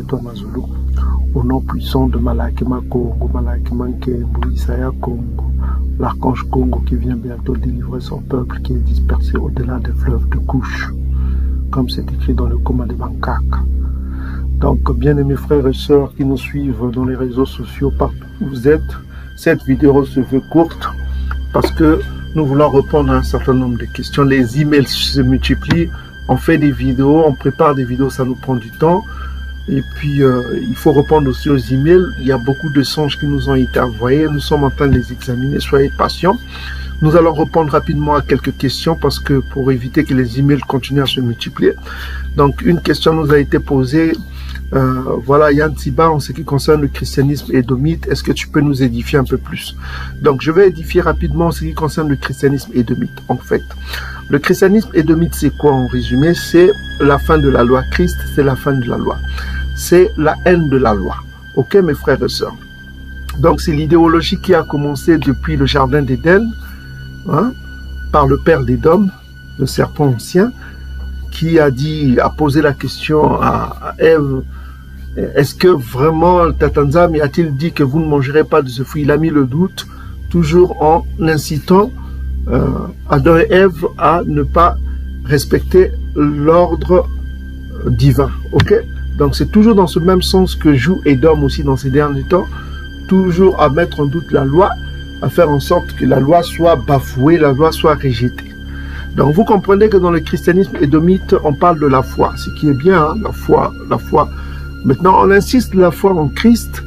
toi Mazulu. Au nom puissant de Malakima Congo, Malakima Nkembo, Isaiah Congo, l'archange Congo qui vient bientôt délivrer son peuple qui est dispersé au-delà des fleuves de couche, comme c'est écrit dans le coma de Bangkok. Donc, bien-aimés frères et sœurs qui nous suivent dans les réseaux sociaux, partout où vous êtes, cette vidéo se veut courte parce que nous voulons répondre à un certain nombre de questions. Les emails se multiplient, on fait des vidéos, on prépare des vidéos, ça nous prend du temps. Et puis, il faut répondre aussi aux emails. Il y a beaucoup de songes qui nous ont été envoyés. Nous sommes en train de les examiner. Soyez patients. Nous allons répondre rapidement à quelques questions parce que pour éviter que les emails continuent à se multiplier. Donc, une question nous a été posée. Voilà, Yann Tiba, en ce qui concerne le christianisme édomite, est-ce que tu peux nous édifier un peu plus? Donc, je vais édifier rapidement en ce qui concerne le christianisme édomite. En fait, le christianisme édomite, c'est quoi en résumé? C'est la fin de la loi. Christ, c'est la fin de la loi. C'est la haine de la loi. Ok, mes frères et sœurs? Donc, c'est l'idéologie qui a commencé depuis le jardin d'Éden, hein, par le père d'Édom, le serpent ancien, qui a posé la question à Ève, est-ce que vraiment Tatanzam a-t-il dit que vous ne mangerez pas de ce fruit? Il a mis le doute, toujours en incitant Adam et Ève à ne pas respecter l'ordre divin. Ok? Donc c'est toujours dans ce même sens que joue Édom aussi dans ces derniers temps, toujours à mettre en doute la loi, à faire en sorte que la loi soit bafouée, la loi soit rejetée. Donc vous comprenez que dans le christianisme édomite, on parle de la foi, ce qui est bien, hein, la foi. Maintenant, on insiste la foi en Christ,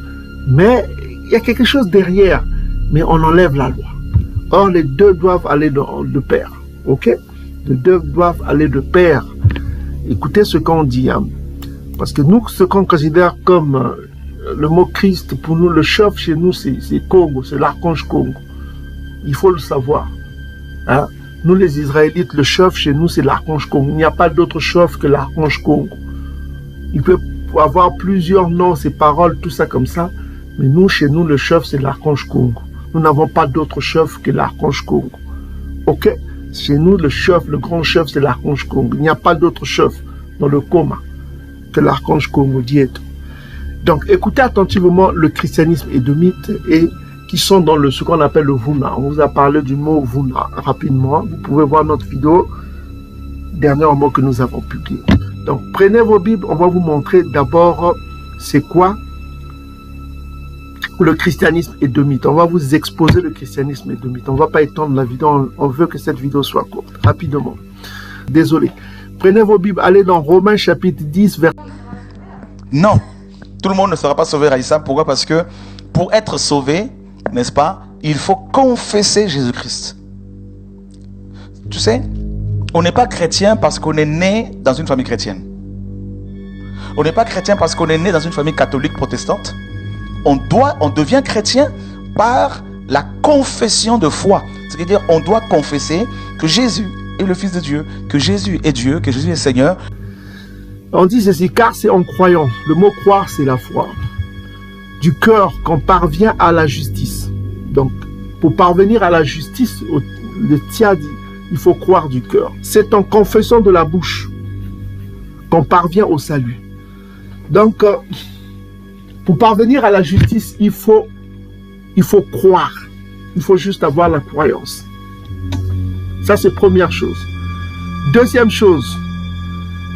mais il y a quelque chose derrière, mais on enlève la loi. Or, les deux doivent aller de pair, ok? Les deux doivent aller de pair. Écoutez ce qu'on dit, hein. Parce que nous, ce qu'on considère comme le mot Christ, pour nous, le chef chez nous, c'est Congo, c'est l'archange Congo. Il faut le savoir, hein? Nous, les Israélites, le chef chez nous, c'est l'archange Congo. Il n'y a pas d'autre chef que l'archange Congo. Il peut avoir plusieurs noms, ces paroles, tout ça comme ça. Mais nous, chez nous, le chef, c'est l'archange Congo. Nous n'avons pas d'autre chef que l'archange Congo. Ok? Chez nous, le chef, le grand chef, c'est l'archange Congo. Il n'y a pas d'autre chef dans le coma que l'archange Congo Diète. Donc, écoutez attentivement le christianisme édomite et qui sont dans ce qu'on appelle le Vuna. On vous a parlé du mot Vuna rapidement. Vous pouvez voir notre vidéo dernièrement que nous avons publiée. Donc, prenez vos Bibles. On va vous montrer d'abord c'est quoi le christianisme édomite. On va vous exposer le christianisme édomite. On ne va pas étendre la vidéo. On veut que cette vidéo soit courte. Rapidement. Désolé. Prenez vos Bibles. Allez dans Romains chapitre 10. Non. Tout le monde ne sera pas sauvé, Raïssa. Pourquoi? Parce que pour être sauvé, n'est-ce pas, il faut confesser Jésus-Christ. Tu sais, on n'est pas chrétien parce qu'on est né dans une famille chrétienne. On n'est pas chrétien parce qu'on est né dans une famille catholique protestante. On devient chrétien par la confession de foi. C'est-à-dire, on doit confesser que Jésus est le Fils de Dieu, que Jésus est Dieu, que Jésus est Seigneur. On dit ceci, car c'est en croyant. Le mot croire, c'est la foi. Du cœur qu'on parvient à la justice. Donc, pour parvenir à la justice, le Tia dit, il faut croire du cœur. C'est en confessant de la bouche qu'on parvient au salut. Donc, pour parvenir à la justice, il faut croire. Il faut juste avoir la croyance. Ça, c'est première chose. Deuxième chose,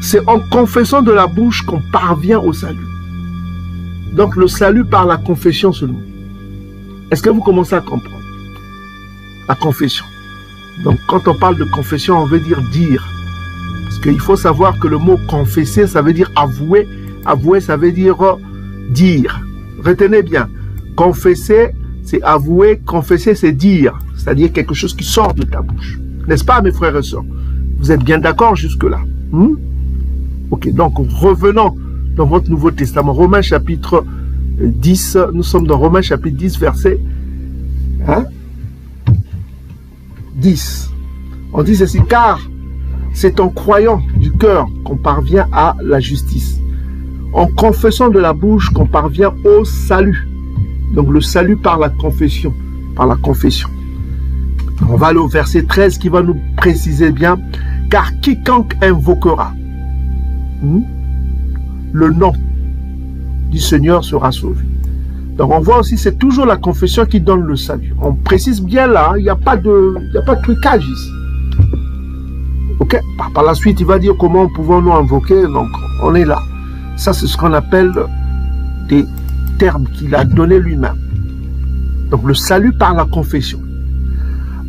c'est en confessant de la bouche qu'on parvient au salut. Donc, le salut par la confession seulement. Est-ce que vous commencez à comprendre? La confession. Donc, quand on parle de confession, on veut dire dire. Parce qu'il faut savoir que le mot confesser, ça veut dire avouer. Avouer, ça veut dire dire. Retenez bien. Confesser, c'est avouer. Confesser, c'est dire. C'est-à-dire quelque chose qui sort de ta bouche. N'est-ce pas, mes frères et sœurs? Vous êtes bien d'accord jusque-là? Ok, donc revenons dans votre Nouveau Testament. Romains chapitre 10. Nous sommes dans Romains chapitre 10, verset 10. On dit ceci, car c'est en croyant du cœur qu'on parvient à la justice. En confessant de la bouche qu'on parvient au salut. Donc le salut par la confession. Par la confession. On va aller au verset 13 qui va nous préciser bien. Car quiconque invoquera le nom du Seigneur sera sauvé. Donc on voit aussi, c'est toujours la confession qui donne le salut. On précise bien là, il n'y a pas de trucage ici. Ok. Par la suite, il va dire comment pouvons-nous invoquer. Donc on est là. Ça, c'est ce qu'on appelle des termes qu'il a donnés lui-même. Donc le salut par la confession.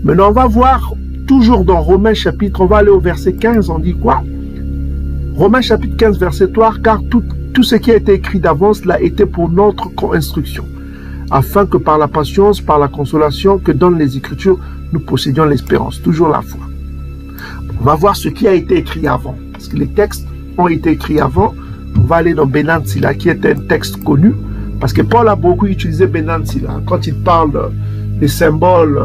Maintenant, on va voir, toujours dans Romains chapitre, on va aller au verset 15, on dit quoi? Romains chapitre 15, verset 3, car tout ce qui a été écrit d'avance l'a été pour notre instruction, afin que par la patience, par la consolation que donnent les Écritures, nous possédions l'espérance, toujours la foi. On va voir ce qui a été écrit avant, parce que les textes ont été écrits avant. On va aller dans Benan Sila, qui est un texte connu, parce que Paul a beaucoup utilisé Benan Sila. Quand il parle des symboles,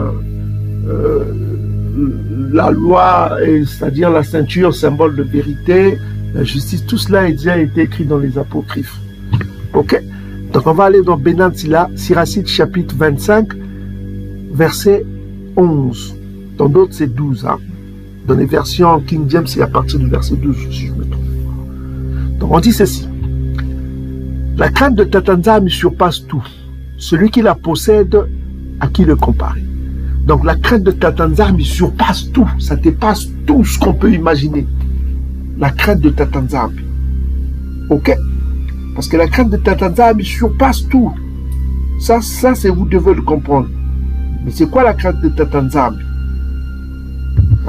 la loi, c'est-à-dire la ceinture, symbole de vérité, la justice, tout cela a déjà été écrit dans les apocryphes. Ok? Donc on va aller dans Benan Sila, Siracide chapitre 25, verset 11. Dans d'autres, c'est 12. Hein? Dans les versions King James, c'est à partir du verset 12, si je me trompe. Donc on dit ceci. La crainte de Tatanzami surpasse tout. Celui qui la possède, à qui le comparer? Donc la crainte de Tatanzami surpasse tout. Ça dépasse tout ce qu'on peut imaginer. La crainte de Tatanzami. Ok? Parce que la crainte de Tatanzami surpasse tout. Ça c'est vous devez le comprendre. Mais c'est quoi la crainte de Tatanzami?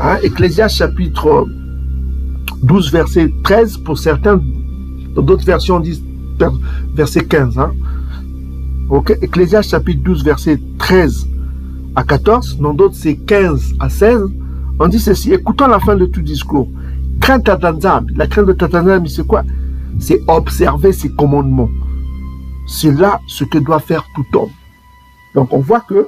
Hein? Ecclésiaste chapitre 12, verset 13, pour certains, dans d'autres versions, on dit verset 15. Hein? Ok? Ecclésiaste chapitre 12, verset 13 à 14, dans d'autres c'est 15 à 16. On dit ceci, écoutons la fin de tout discours. Crainte Tatanzami. La crainte de Tatanzami, c'est quoi? C'est observer ses commandements. C'est là ce que doit faire tout homme. Donc on voit que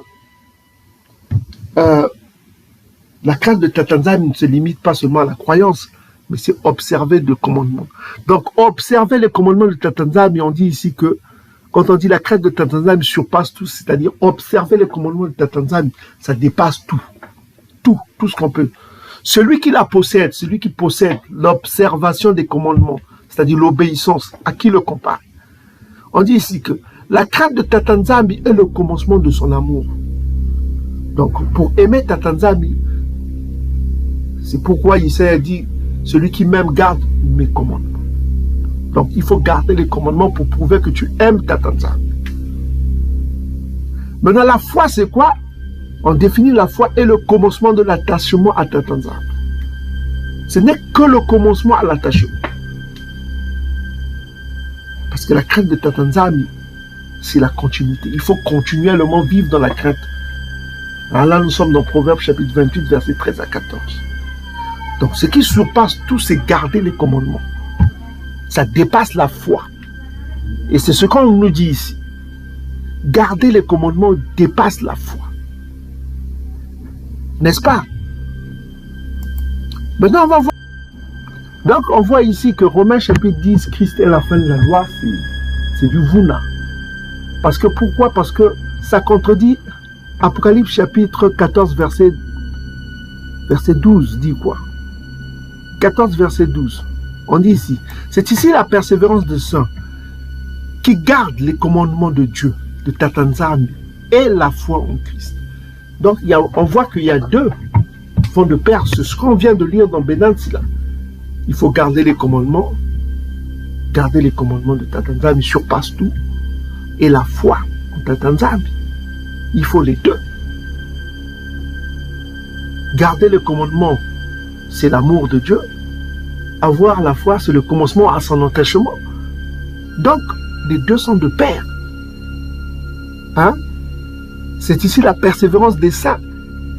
la crainte de Tatanzami ne se limite pas seulement à la croyance, mais c'est observer le commandement. Donc observer les commandements de Tatanzami, on dit ici que quand on dit la crainte de Tatanzami surpasse tout, c'est-à-dire observer les commandements de Tatanzami, ça dépasse tout. Tout ce qu'on peut. Celui qui la possède, celui qui possède l'observation des commandements, c'est-à-dire l'obéissance, à qui le compare? On dit ici que la crainte de Tatanzami est le commencement de son amour. Donc, pour aimer Tatanzami, c'est pourquoi Isaïe dit, celui qui m'aime garde mes commandements. Donc, il faut garder les commandements pour prouver que tu aimes Tatanzami. Maintenant, la foi, c'est quoi? On définit la foi et le commencement de l'attachement à Tatanzami. Ce n'est que le commencement à l'attachement. Parce que la crainte de Tatanzami, c'est la continuité. Il faut continuellement vivre dans la crainte. Alors là, nous sommes dans Proverbe chapitre 28, versets 13 à 14. Donc, ce qui surpasse tout, c'est garder les commandements. Ça dépasse la foi. Et c'est ce qu'on nous dit ici. Garder les commandements dépasse la foi. N'est-ce pas? Maintenant, on va voir. Donc, on voit ici que Romains chapitre 10, Christ est la fin de la loi, c'est du Vuna. Parce que pourquoi? Parce que ça contredit Apocalypse chapitre 14, verset 12, dit quoi? 14, verset 12. On dit ici, c'est ici la persévérance des saints qui gardent les commandements de Dieu, de Tatanzami, et la foi en Christ. Donc, on voit qu'il y a deux fonds de pair. Ce qu'on vient de lire dans Benan Sila. Il faut garder les commandements. Garder les commandements de Tatanzami surpasse tout. Et la foi en Tatanzami. Il faut les deux. Garder les commandements, c'est l'amour de Dieu. Avoir la foi, c'est le commencement à son attachement. Donc, les deux sont de pair. Hein? C'est ici la persévérance des saints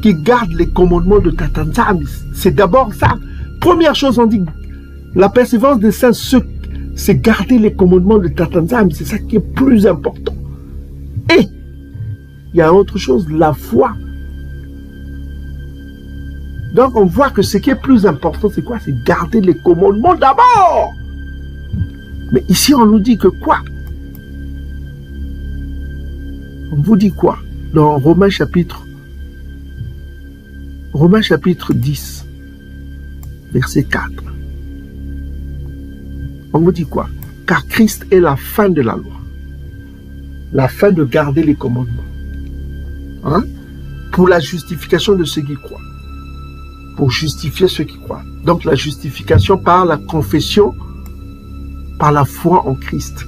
qui gardent les commandements de Tatanzami. C'est d'abord ça. Première chose, on dit, la persévérance des saints, c'est garder les commandements de Tatanzami. C'est ça qui est plus important. Et, il y a autre chose, la foi. Donc, on voit que ce qui est plus important, c'est quoi? C'est garder les commandements d'abord. Mais ici, on nous dit que quoi? On vous dit quoi? Dans Romains chapitre 10, verset 4. On vous dit quoi? Car Christ est la fin de la loi. la fin de garder les commandements. Hein? Pour la justification de ceux qui croient. Pour justifier ceux qui croient. Donc la justification par la confession, par la foi en Christ.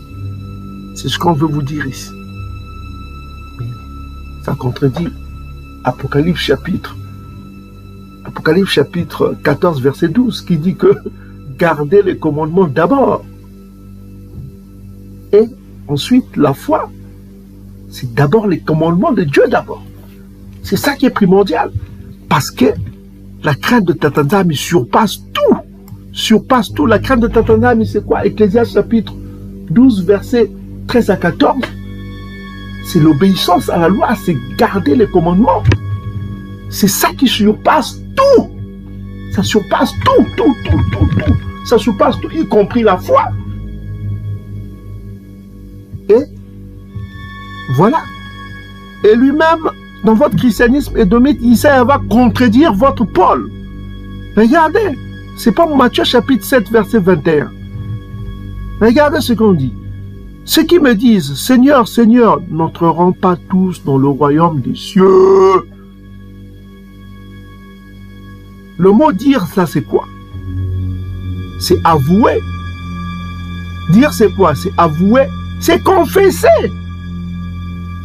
C'est ce qu'on veut vous dire ici. Mais ça contredit Apocalypse chapitre 14, verset 12, qui dit que gardez les commandements d'abord. Et ensuite, la foi, c'est d'abord les commandements de Dieu d'abord. C'est ça qui est primordial. Parce que la crainte de Tatanzami surpasse tout. Surpasse tout. La crainte de Tatanzami, c'est quoi? Ecclésiaste chapitre 12, verset 13 à 14. C'est l'obéissance à la loi, c'est garder les commandements. C'est ça qui surpasse tout. Ça surpasse tout. Ça surpasse tout, y compris la foi. Et voilà. Et lui-même, dans votre christianisme édomite, Isaïe va contredire votre Paul. Regardez, c'est pas Matthieu chapitre 7, verset 21. Regardez ce qu'on dit. Ceux qui me disent, Seigneur, Seigneur, n'entreront pas tous dans le royaume des cieux. Le mot dire, ça c'est quoi? C'est avouer. Dire c'est quoi? C'est avouer, c'est confesser.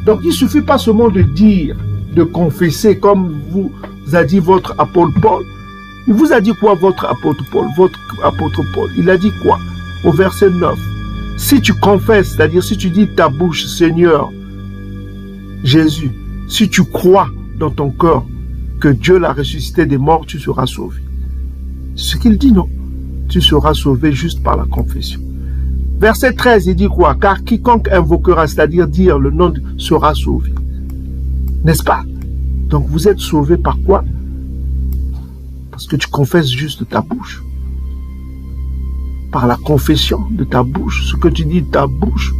Donc il ne suffit pas seulement de dire, de confesser, comme vous a dit votre apôtre Paul. Il vous a dit quoi votre apôtre Paul? Votre apôtre Paul, il a dit quoi? Au verset 9. Si tu confesses, c'est-à-dire si tu dis ta bouche, Seigneur Jésus, si tu crois dans ton cœur que Dieu l'a ressuscité des morts, tu seras sauvé. C'est ce qu'il dit, non? Tu seras sauvé juste par la confession. Verset 13, il dit quoi? Car quiconque invoquera, c'est-à-dire dire le nom, sera sauvé. N'est-ce pas? Donc vous êtes sauvé par quoi? Parce que tu confesses juste de ta bouche. Par la confession de ta bouche, ce que tu dis de ta bouche.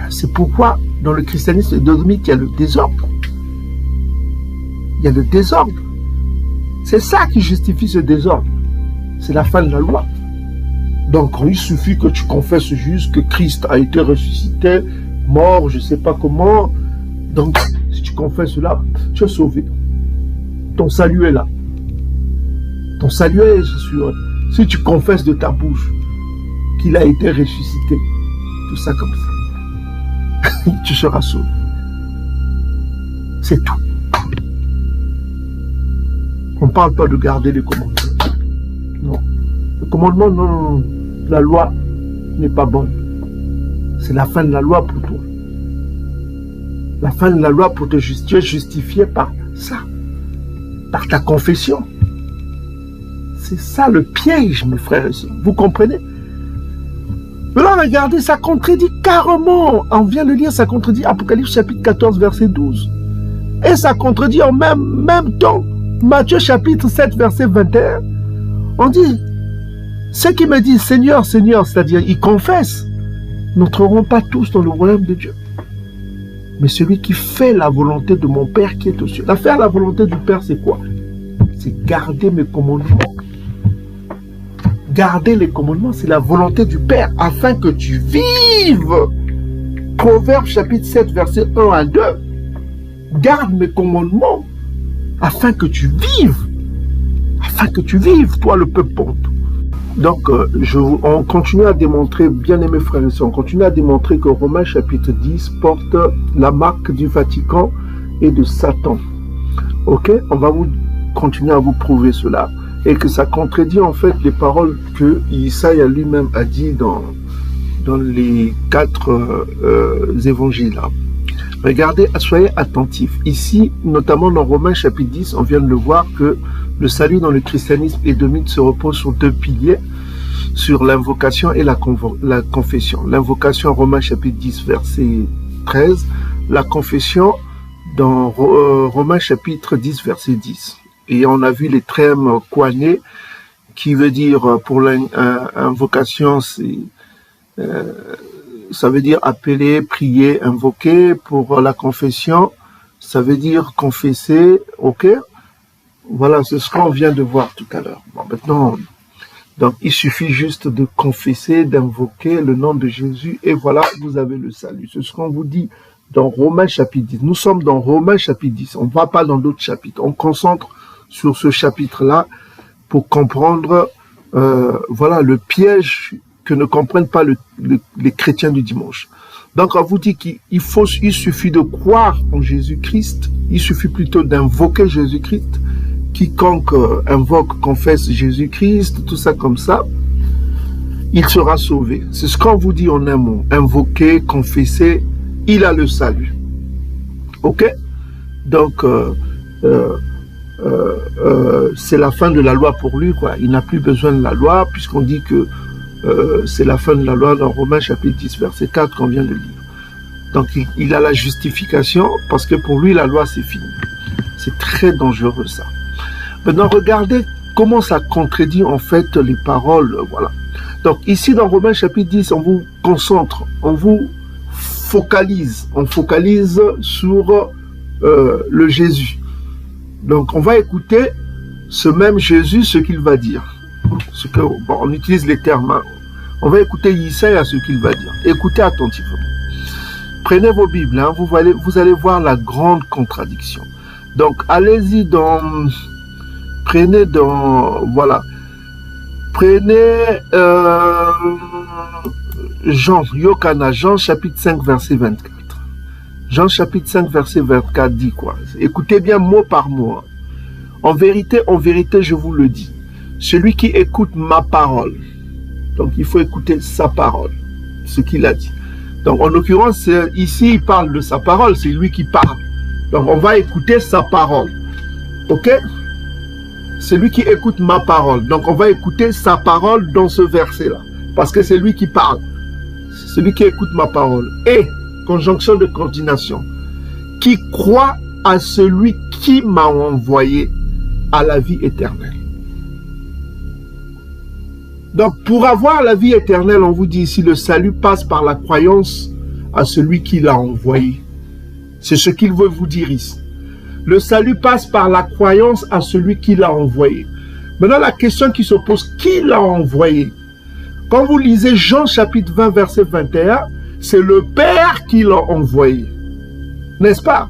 C'est pourquoi dans le christianisme édomite, il y a le désordre. Il y a le désordre. C'est ça qui justifie ce désordre. C'est la fin de la loi. Donc il suffit que tu confesses juste que Christ a été ressuscité, mort, je ne sais pas comment. Donc si tu confesses cela, tu es sauvé. Ton salut est là. Ton salut est sûr. Si tu confesses de ta bouche qu'il a été ressuscité, tout ça comme ça, tu seras sauvé. C'est tout. On ne parle pas de garder les commandements. Non. Le commandement, non. La loi n'est pas bonne. C'est la fin de la loi pour toi. La fin de la loi pour te justifier par ça. Par ta confession. C'est ça le piège, mes frères et sœurs. Vous comprenez? Mais là, regardez, ça contredit carrément. On vient de lire, ça contredit Apocalypse chapitre 14, verset 12. Et ça contredit en même temps Matthieu chapitre 7, verset 21. On dit, ceux qui me disent Seigneur, Seigneur, c'est-à-dire ils confessent, n'entreront pas tous dans le royaume de Dieu. Mais celui qui fait la volonté de mon Père qui est aux cieux. Faire la volonté du Père, c'est quoi? C'est garder mes commandements. Garder les commandements, c'est la volonté du Père, afin que tu vives. Proverbe chapitre 7, verset 1 à 2. Garde mes commandements, afin que tu vives. Afin que tu vives, toi le peuple ponto. Donc, on continue à démontrer, bien aimés frères et sœurs, on continue à démontrer que Romains chapitre 10 porte la marque du Vatican et de Satan. Ok? On va continuer à vous prouver cela. Et que ça contredit en fait les paroles que Isaïe lui-même a dit dans les 4 évangiles. Regardez, soyez attentifs. Ici, notamment dans Romains chapitre 10, on vient de le voir que le salut dans le christianisme édomite se repose sur 2 piliers, sur l'invocation et la confession. L'invocation, Romains chapitre 10, verset 13. La confession dans Romains chapitre 10, verset 10. Et on a vu les termes koiné, qui veut dire pour l'invocation, ça veut dire appeler, prier, invoquer. Pour la confession, ça veut dire confesser, ok? Voilà, c'est ce qu'on vient de voir tout à l'heure. Bon, maintenant, Donc, il suffit juste de confesser, d'invoquer le nom de Jésus, et voilà, vous avez le salut. C'est ce qu'on vous dit dans Romains chapitre 10. Nous sommes dans Romains chapitre 10. On ne va pas dans d'autres chapitres. On concentre sur ce chapitre-là pour comprendre, voilà, le piège que ne comprennent pas les chrétiens du dimanche. Donc, on vous dit qu'il suffit de croire en Jésus-Christ. Il suffit plutôt d'invoquer Jésus-Christ. Quiconque invoque, confesse Jésus-Christ, tout ça comme ça, il sera sauvé. C'est ce qu'on vous dit en un mot. Invoquer, confesser, il a le salut. Ok? Donc, c'est la fin de la loi pour lui, quoi. Il n'a plus besoin de la loi, puisqu'on dit que c'est la fin de la loi dans Romains chapitre 10, verset 4 qu'on vient de lire. Donc, il a la justification, parce que pour lui, la loi, c'est fini. C'est très dangereux, ça. Maintenant, regardez comment ça contredit en fait les paroles, voilà. Donc ici dans Romains chapitre 10, on vous concentre, on vous focalise, on focalise sur le Jésus. Donc on va écouter ce même Jésus, ce qu'il va dire. On utilise les termes, hein. On va écouter Isaïe ce qu'il va dire. Écoutez attentivement. Prenez vos Bibles, hein, vous allez voir la grande contradiction. Donc allez-y voilà. Prenez Jean chapitre 5, verset 24. Jean chapitre 5, verset 24 dit quoi? Écoutez bien mot par mot. En vérité, je vous le dis. Celui qui écoute ma parole, donc il faut écouter sa parole, ce qu'il a dit. Donc en l'occurrence, ici, il parle de sa parole, c'est lui qui parle. Donc on va écouter sa parole. Ok? C'est lui qui écoute ma parole. Donc on va écouter sa parole dans ce verset-là. Parce que c'est lui qui parle. C'est celui qui écoute ma parole. Et, conjonction de coordination, qui croit à celui qui m'a envoyé à la vie éternelle. Donc pour avoir la vie éternelle, on vous dit ici, le salut passe par la croyance à celui qui l'a envoyé. C'est ce qu'il veut vous dire ici. Le salut passe par la croyance à celui qui l'a envoyé. Maintenant, la question qui se pose, qui l'a envoyé? Quand vous lisez Jean chapitre 20, verset 21, c'est le Père qui l'a envoyé. N'est-ce pas?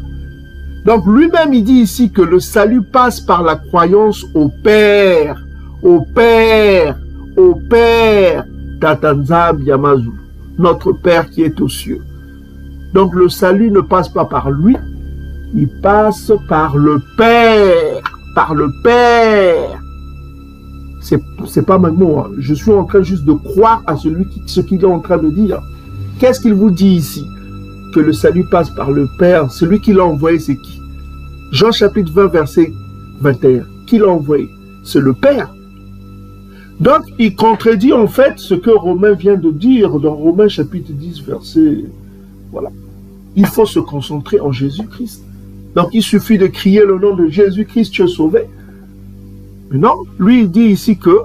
Donc lui-même, il dit ici que le salut passe par la croyance au Père, au Père, au Père, Tatanzab Yamazu, notre Père qui est aux cieux. Donc le salut ne passe pas par lui, il passe par le Père, par le Père. C'est pas mes mots, hein. Je suis en train juste de croire à ce qu'il est en train de dire. Qu'est-ce qu'il vous dit ici? Que le salut passe par le Père. Celui qui l'a envoyé, c'est qui? Jean chapitre 20, verset 21. Qui l'a envoyé? C'est le Père. Donc, il contredit en fait ce que Romain vient de dire dans Romains chapitre 10, verset... Voilà. Il faut se concentrer en Jésus-Christ. Donc, il suffit de crier le nom de Jésus-Christ, tu es sauvé. Mais non, lui, il dit ici que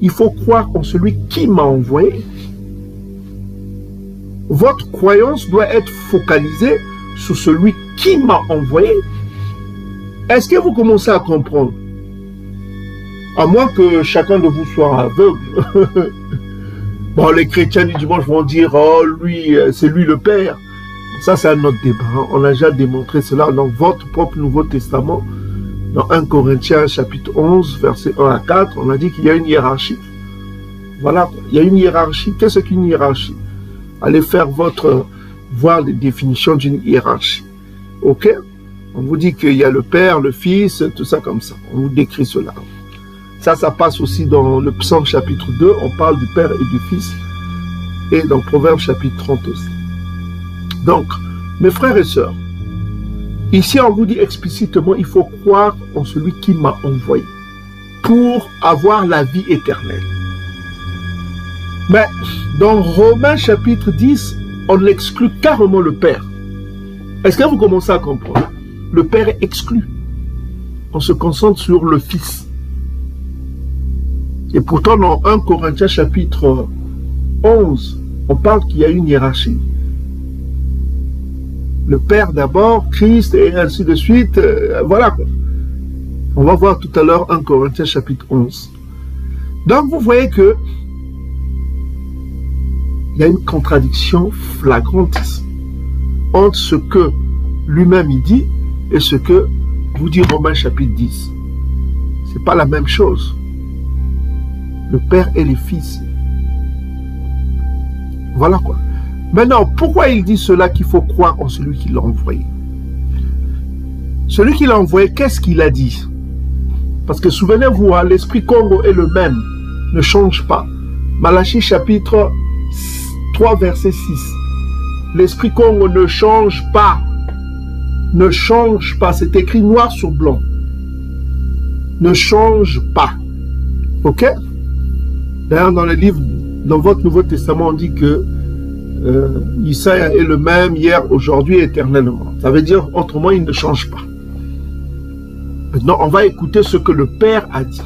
il faut croire en celui qui m'a envoyé. Votre croyance doit être focalisée sur celui qui m'a envoyé. Est-ce que vous commencez à comprendre? À moins que chacun de vous soit aveugle. Bon, les chrétiens du dimanche vont dire, oh, lui, c'est lui le Père. Ça, c'est un autre débat. On a déjà démontré cela dans votre propre Nouveau Testament. Dans 1 Corinthiens chapitre 11, versets 1 à 4, on a dit qu'il y a une hiérarchie. Voilà, il y a une hiérarchie. Qu'est-ce qu'une hiérarchie? Allez faire voir les définitions d'une hiérarchie. Ok? On vous dit qu'il y a le Père, le Fils, tout ça comme ça. On vous décrit cela. Ça passe aussi dans le Psaume chapitre 2, on parle du Père et du Fils. Et dans Proverbe chapitre 30 aussi. Donc, mes frères et sœurs, ici on vous dit explicitement, il faut croire en celui qui m'a envoyé pour avoir la vie éternelle. Mais dans Romains chapitre 10, on exclut carrément le Père. Est-ce que vous commencez à comprendre? Le Père est exclu. On se concentre sur le Fils. Et pourtant, dans 1 Corinthiens chapitre 11, on parle qu'il y a une hiérarchie. Le Père d'abord, Christ, et ainsi de suite. Voilà. On va voir tout à l'heure 1 Corinthiens chapitre 11. Donc vous voyez que il y a une contradiction flagrante entre ce que lui-même il dit et ce que vous dit Romains chapitre 10. C'est pas la même chose. Le Père et le Fils. Voilà quoi. Maintenant, pourquoi il dit cela qu'il faut croire en celui qui l'a envoyé? Celui qui l'a envoyé, qu'est-ce qu'il a dit? Parce que souvenez-vous, hein, l'esprit Congo est le même, ne change pas. Malachie chapitre 3 verset 6. L'esprit Congo ne change pas. Ne change pas. C'est écrit noir sur blanc. Ne change pas. Ok? D'ailleurs, dans le livre, dans votre Nouveau Testament, on dit que Isaïe est le même hier, aujourd'hui, éternellement. Ça veut dire, autrement, il ne change pas. Maintenant, on va écouter ce que le Père a dit.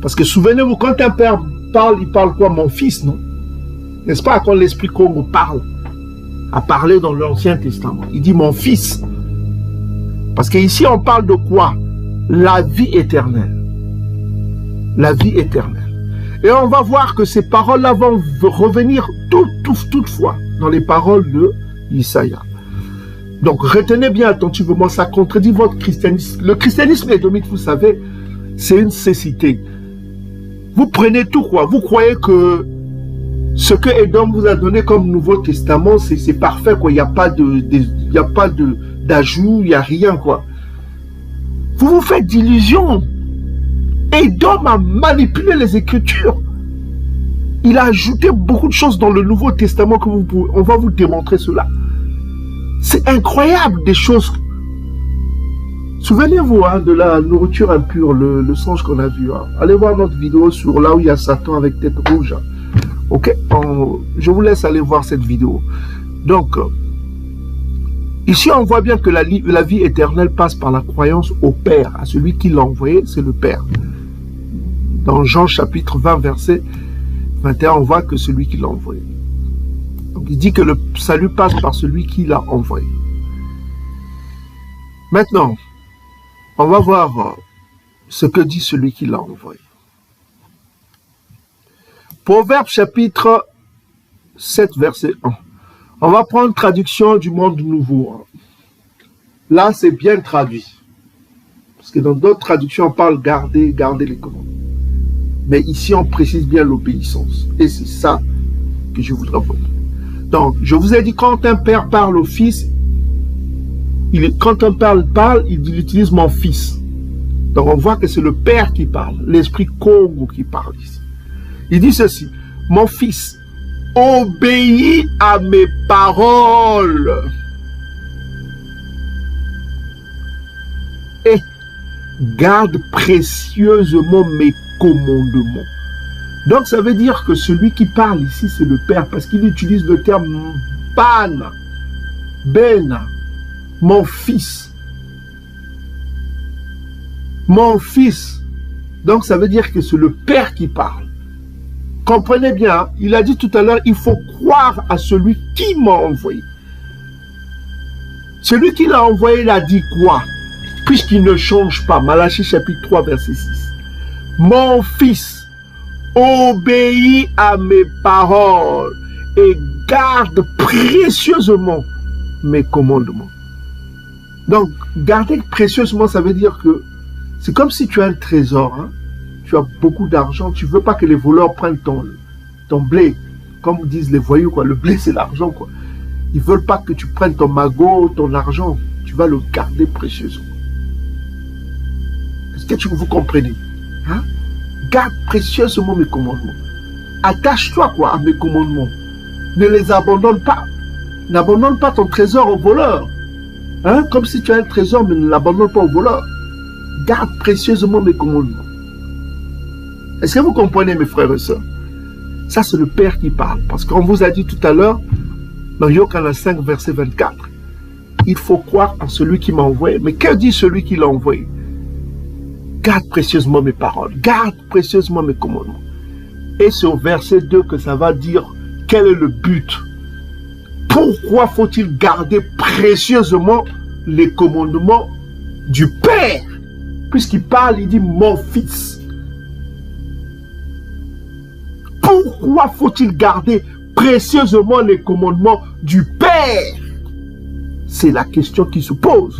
Parce que souvenez-vous, quand un Père parle, il parle quoi? Mon fils, non? N'est-ce pas, quand l'Esprit Congo parle, a parlé dans l'Ancien Testament, il dit mon fils. Parce qu'ici, on parle de quoi? La vie éternelle. La vie éternelle. Et on va voir que ces paroles-là vont revenir toutefois dans les paroles de Isaïe. Donc, retenez bien attentivement, ça contredit votre christianisme. Le christianisme édomite, vous savez, c'est une cécité. Vous prenez tout quoi? Vous croyez que ce que Édom vous a donné comme Nouveau Testament, c'est parfait quoi? Il n'y a pas d'ajout, il n'y a rien quoi. Vous vous faites d'illusions. Édom a manipulé les Écritures. Il a ajouté beaucoup de choses dans le Nouveau Testament que on va vous démontrer cela. C'est incroyable des choses. Souvenez-vous hein, de la nourriture impure, le songe qu'on a vu. Hein. Allez voir notre vidéo sur là où il y a Satan avec tête rouge. Hein. Ok, je vous laisse aller voir cette vidéo. Donc, ici on voit bien que la vie éternelle passe par la croyance au Père, à celui qui l'a envoyé, c'est le Père. Dans Jean chapitre 20, verset 21, on voit que celui qui l'a envoyé. Donc il dit que le salut passe par celui qui l'a envoyé. Maintenant, on va voir ce que dit celui qui l'a envoyé. Proverbe chapitre 7, verset 1. On va prendre traduction du Monde Nouveau. Là, c'est bien traduit. Parce que dans d'autres traductions, on parle garder les commandements. Mais ici, on précise bien l'obéissance. Et c'est ça que je voudrais vous dire. Donc, je vous ai dit, quand un père parle au fils, quand un père parle, il utilise mon fils. Donc, on voit que c'est le Père qui parle, l'esprit Congo qui parle ici. Il dit ceci, mon fils, obéis à mes paroles et garde précieusement mes commandements. Donc, ça veut dire que celui qui parle ici, c'est le Père, parce qu'il utilise le terme ban, ben, mon fils. Mon fils. Donc, ça veut dire que c'est le Père qui parle. Comprenez bien, hein? Il a dit tout à l'heure, il faut croire à celui qui m'a envoyé. Celui qui l'a envoyé, il a dit quoi? Puisqu'il ne change pas. Malachie chapitre 3, verset 6. Mon fils, obéis à mes paroles et garde précieusement mes commandements. Donc, garder précieusement, ça veut dire que c'est comme si tu as un trésor, hein? Tu as beaucoup d'argent, tu ne veux pas que les voleurs prennent ton blé, comme disent les voyous, quoi. Le blé, c'est l'argent, quoi. Ils ne veulent pas que tu prennes ton magot, ton argent, tu vas le garder précieusement. Est-ce que vous comprenez? Hein? Garde précieusement mes commandements. Attache-toi quoi à mes commandements. Ne les abandonne pas. N'abandonne pas ton trésor aux voleurs. Hein? Comme si tu as un trésor, mais ne l'abandonne pas aux voleurs. Garde précieusement mes commandements. Est-ce que vous comprenez, mes frères et sœurs? Ça, c'est le Père qui parle. Parce qu'on vous a dit tout à l'heure, dans Yohana 5, verset 24, il faut croire en celui qui m'a envoyé. Mais que dit celui qui l'a envoyé? Garde précieusement mes paroles. Garde précieusement mes commandements. Et c'est au verset 2 que ça va dire quel est le but. Pourquoi faut-il garder précieusement les commandements du Père? Puisqu'il parle, il dit mon fils. Pourquoi faut-il garder précieusement les commandements du Père? C'est la question qui se pose.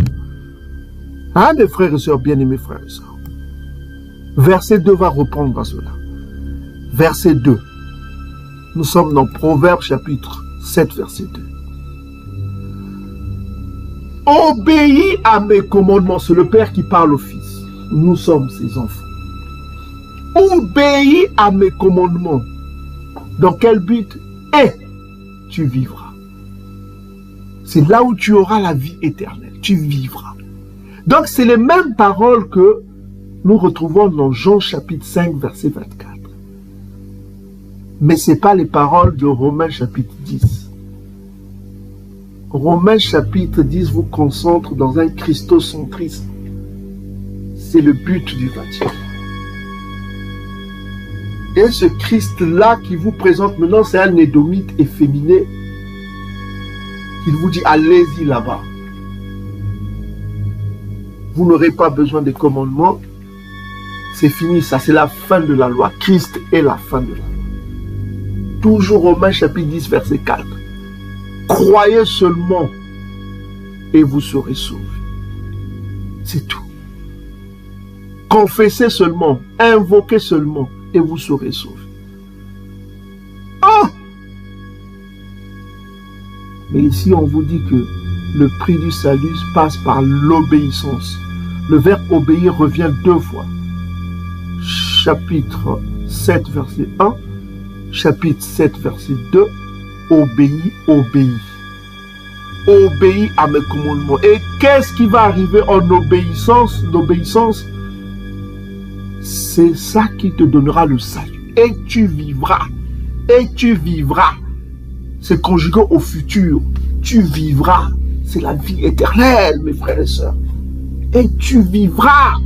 Hein, mes frères et sœurs, bien-aimés frères et sœurs. Verset 2 va répondre à cela. Verset 2. Nous sommes dans Proverbes chapitre 7, verset 2. Obéis à mes commandements. C'est le Père qui parle au Fils. Nous sommes ses enfants. Obéis à mes commandements. Dans quel but? Et tu vivras. C'est là où tu auras la vie éternelle. Tu vivras. Donc, c'est les mêmes paroles que nous retrouvons dans Jean chapitre 5, verset 24. Mais ce n'est pas les paroles de Romains chapitre 10. Romains chapitre 10 vous concentre dans un christocentrisme. C'est le but du baptême. Et ce Christ-là qui vous présente maintenant, c'est un édomite efféminé. Il vous dit, allez-y là-bas. Vous n'aurez pas besoin des commandements. C'est fini, ça c'est la fin de la loi. Christ est la fin de la loi. Toujours Romains chapitre 10, verset 4. Croyez seulement et vous serez sauvés. C'est tout. Confessez seulement, invoquez seulement et vous serez sauvés. Oh! Mais ici, on vous dit que le prix du salut passe par l'obéissance. Le verbe obéir revient 2 fois. Chapitre 7, verset 1. Chapitre 7, verset 2. Obéis, obéis. Obéis à mes commandements. Et qu'est-ce qui va arriver en obéissance? L'obéissance, c'est ça qui te donnera le salut. Et tu vivras. Et tu vivras. C'est conjugué au futur. Tu vivras. C'est la vie éternelle, mes frères et sœurs. Et tu vivras.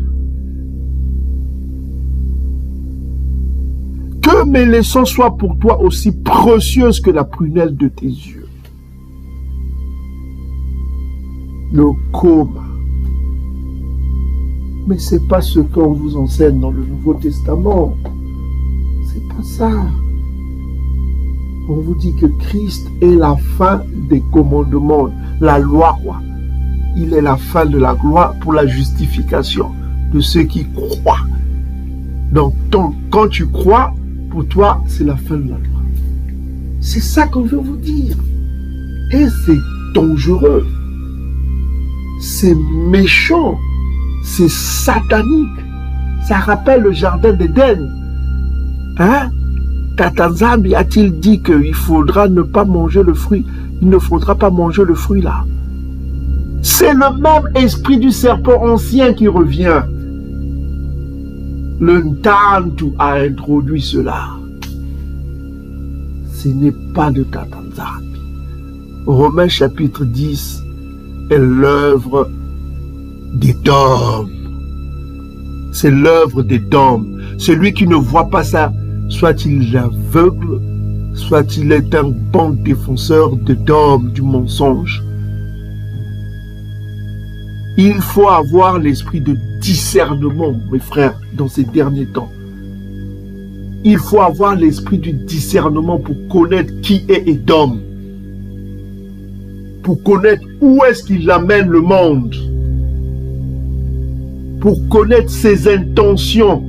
Que mes leçons soient pour toi aussi précieuses que la prunelle de tes yeux. Le coma. Mais ce n'est pas ce qu'on vous enseigne dans le Nouveau Testament. C'est pas ça. On vous dit que Christ est la fin des commandements, la loi, quoi. Il est la fin de la gloire pour la justification de ceux qui croient. Donc, quand tu crois, pour toi, c'est la fin de la loi. C'est ça qu'on veut vous dire. Et c'est dangereux. C'est méchant. C'est satanique. Ça rappelle le jardin d'Éden. Hein? Tatanzambi a-t-il dit qu'il faudra ne pas manger le fruit? Il ne faudra pas manger le fruit là. C'est le même esprit du serpent ancien qui revient. Le Ntantu a introduit cela. Ce n'est pas de Tatanzambi. Romains chapitre 10 est l'œuvre des dômes. C'est l'œuvre des dômes. Celui qui ne voit pas ça, soit il est aveugle, soit il est un bon défenseur de dômes, du mensonge. Il faut avoir l'esprit de discernement, mes frères, dans ces derniers temps. Il faut avoir l'esprit du discernement pour connaître qui est Édom. Pour connaître où est-ce qu'il amène le monde. Pour connaître ses intentions.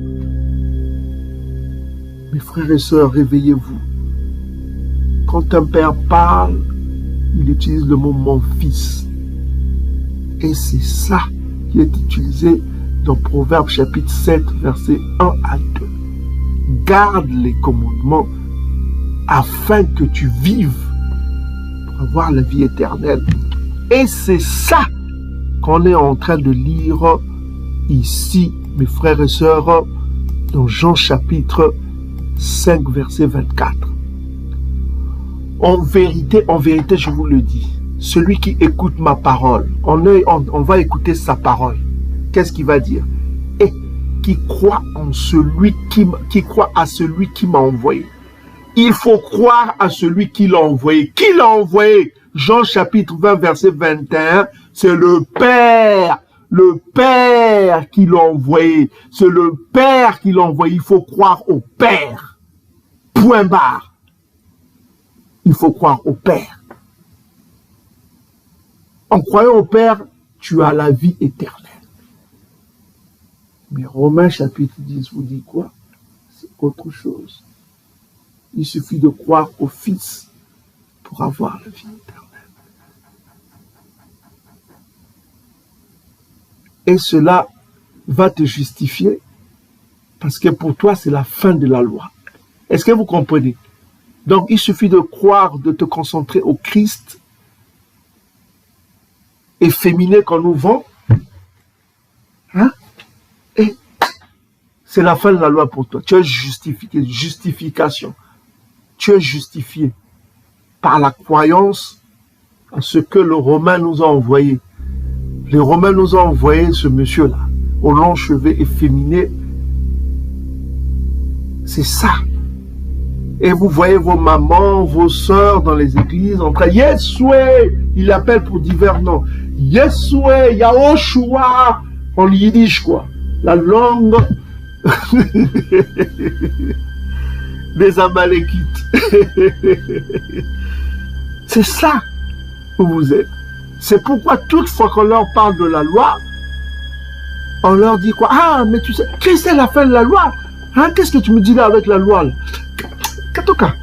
Mes frères et sœurs, réveillez-vous. Quand un père parle, il utilise le mot « mon fils ». Et c'est ça qui est utilisé dans Proverbes chapitre 7, versets 1 à 2. Garde les commandements afin que tu vives pour avoir la vie éternelle. Et c'est ça qu'on est en train de lire ici, mes frères et sœurs, dans Jean chapitre 5, verset 24. En vérité, je vous le dis, celui qui écoute ma parole, on va écouter sa parole. Qu'est-ce qu'il va dire? Et qui croit en celui qui croit à celui qui m'a envoyé. Il faut croire à celui qui l'a envoyé. Qui l'a envoyé? Jean chapitre 20, verset 21, c'est le Père. Le Père qui l'a envoyé. C'est le Père qui l'a envoyé. Il faut croire au Père. Point barre. Il faut croire au Père. En croyant au Père, tu as la vie éternelle. Mais Romains chapitre 10 vous dit quoi? C'est autre chose. Il suffit de croire au Fils pour avoir la vie éternelle. Et cela va te justifier parce que pour toi, c'est la fin de la loi. Est-ce que vous comprenez? Donc, il suffit de croire, de te concentrer au Christ efféminé qu'on nous vend. Hein? Et c'est la fin de la loi pour toi. Tu es justifié, justification. Tu es justifié par la croyance à ce que le Romain nous a envoyé. Les Romains nous ont envoyé ce monsieur-là, aux longs cheveux efféminés. C'est ça. Et vous voyez vos mamans, vos sœurs dans les églises en train, Yesoué, il appelle pour divers noms. Yesoué, Yahoshua, en yiddish quoi. La langue des Amalékites. C'est ça où vous êtes. C'est pourquoi toutefois qu'on leur parle de la loi, on leur dit quoi? Ah, mais tu sais, qu'est-ce que c'est la fin de la loi? Hein, qu'est-ce que tu me dis là avec la loi là? Katoka.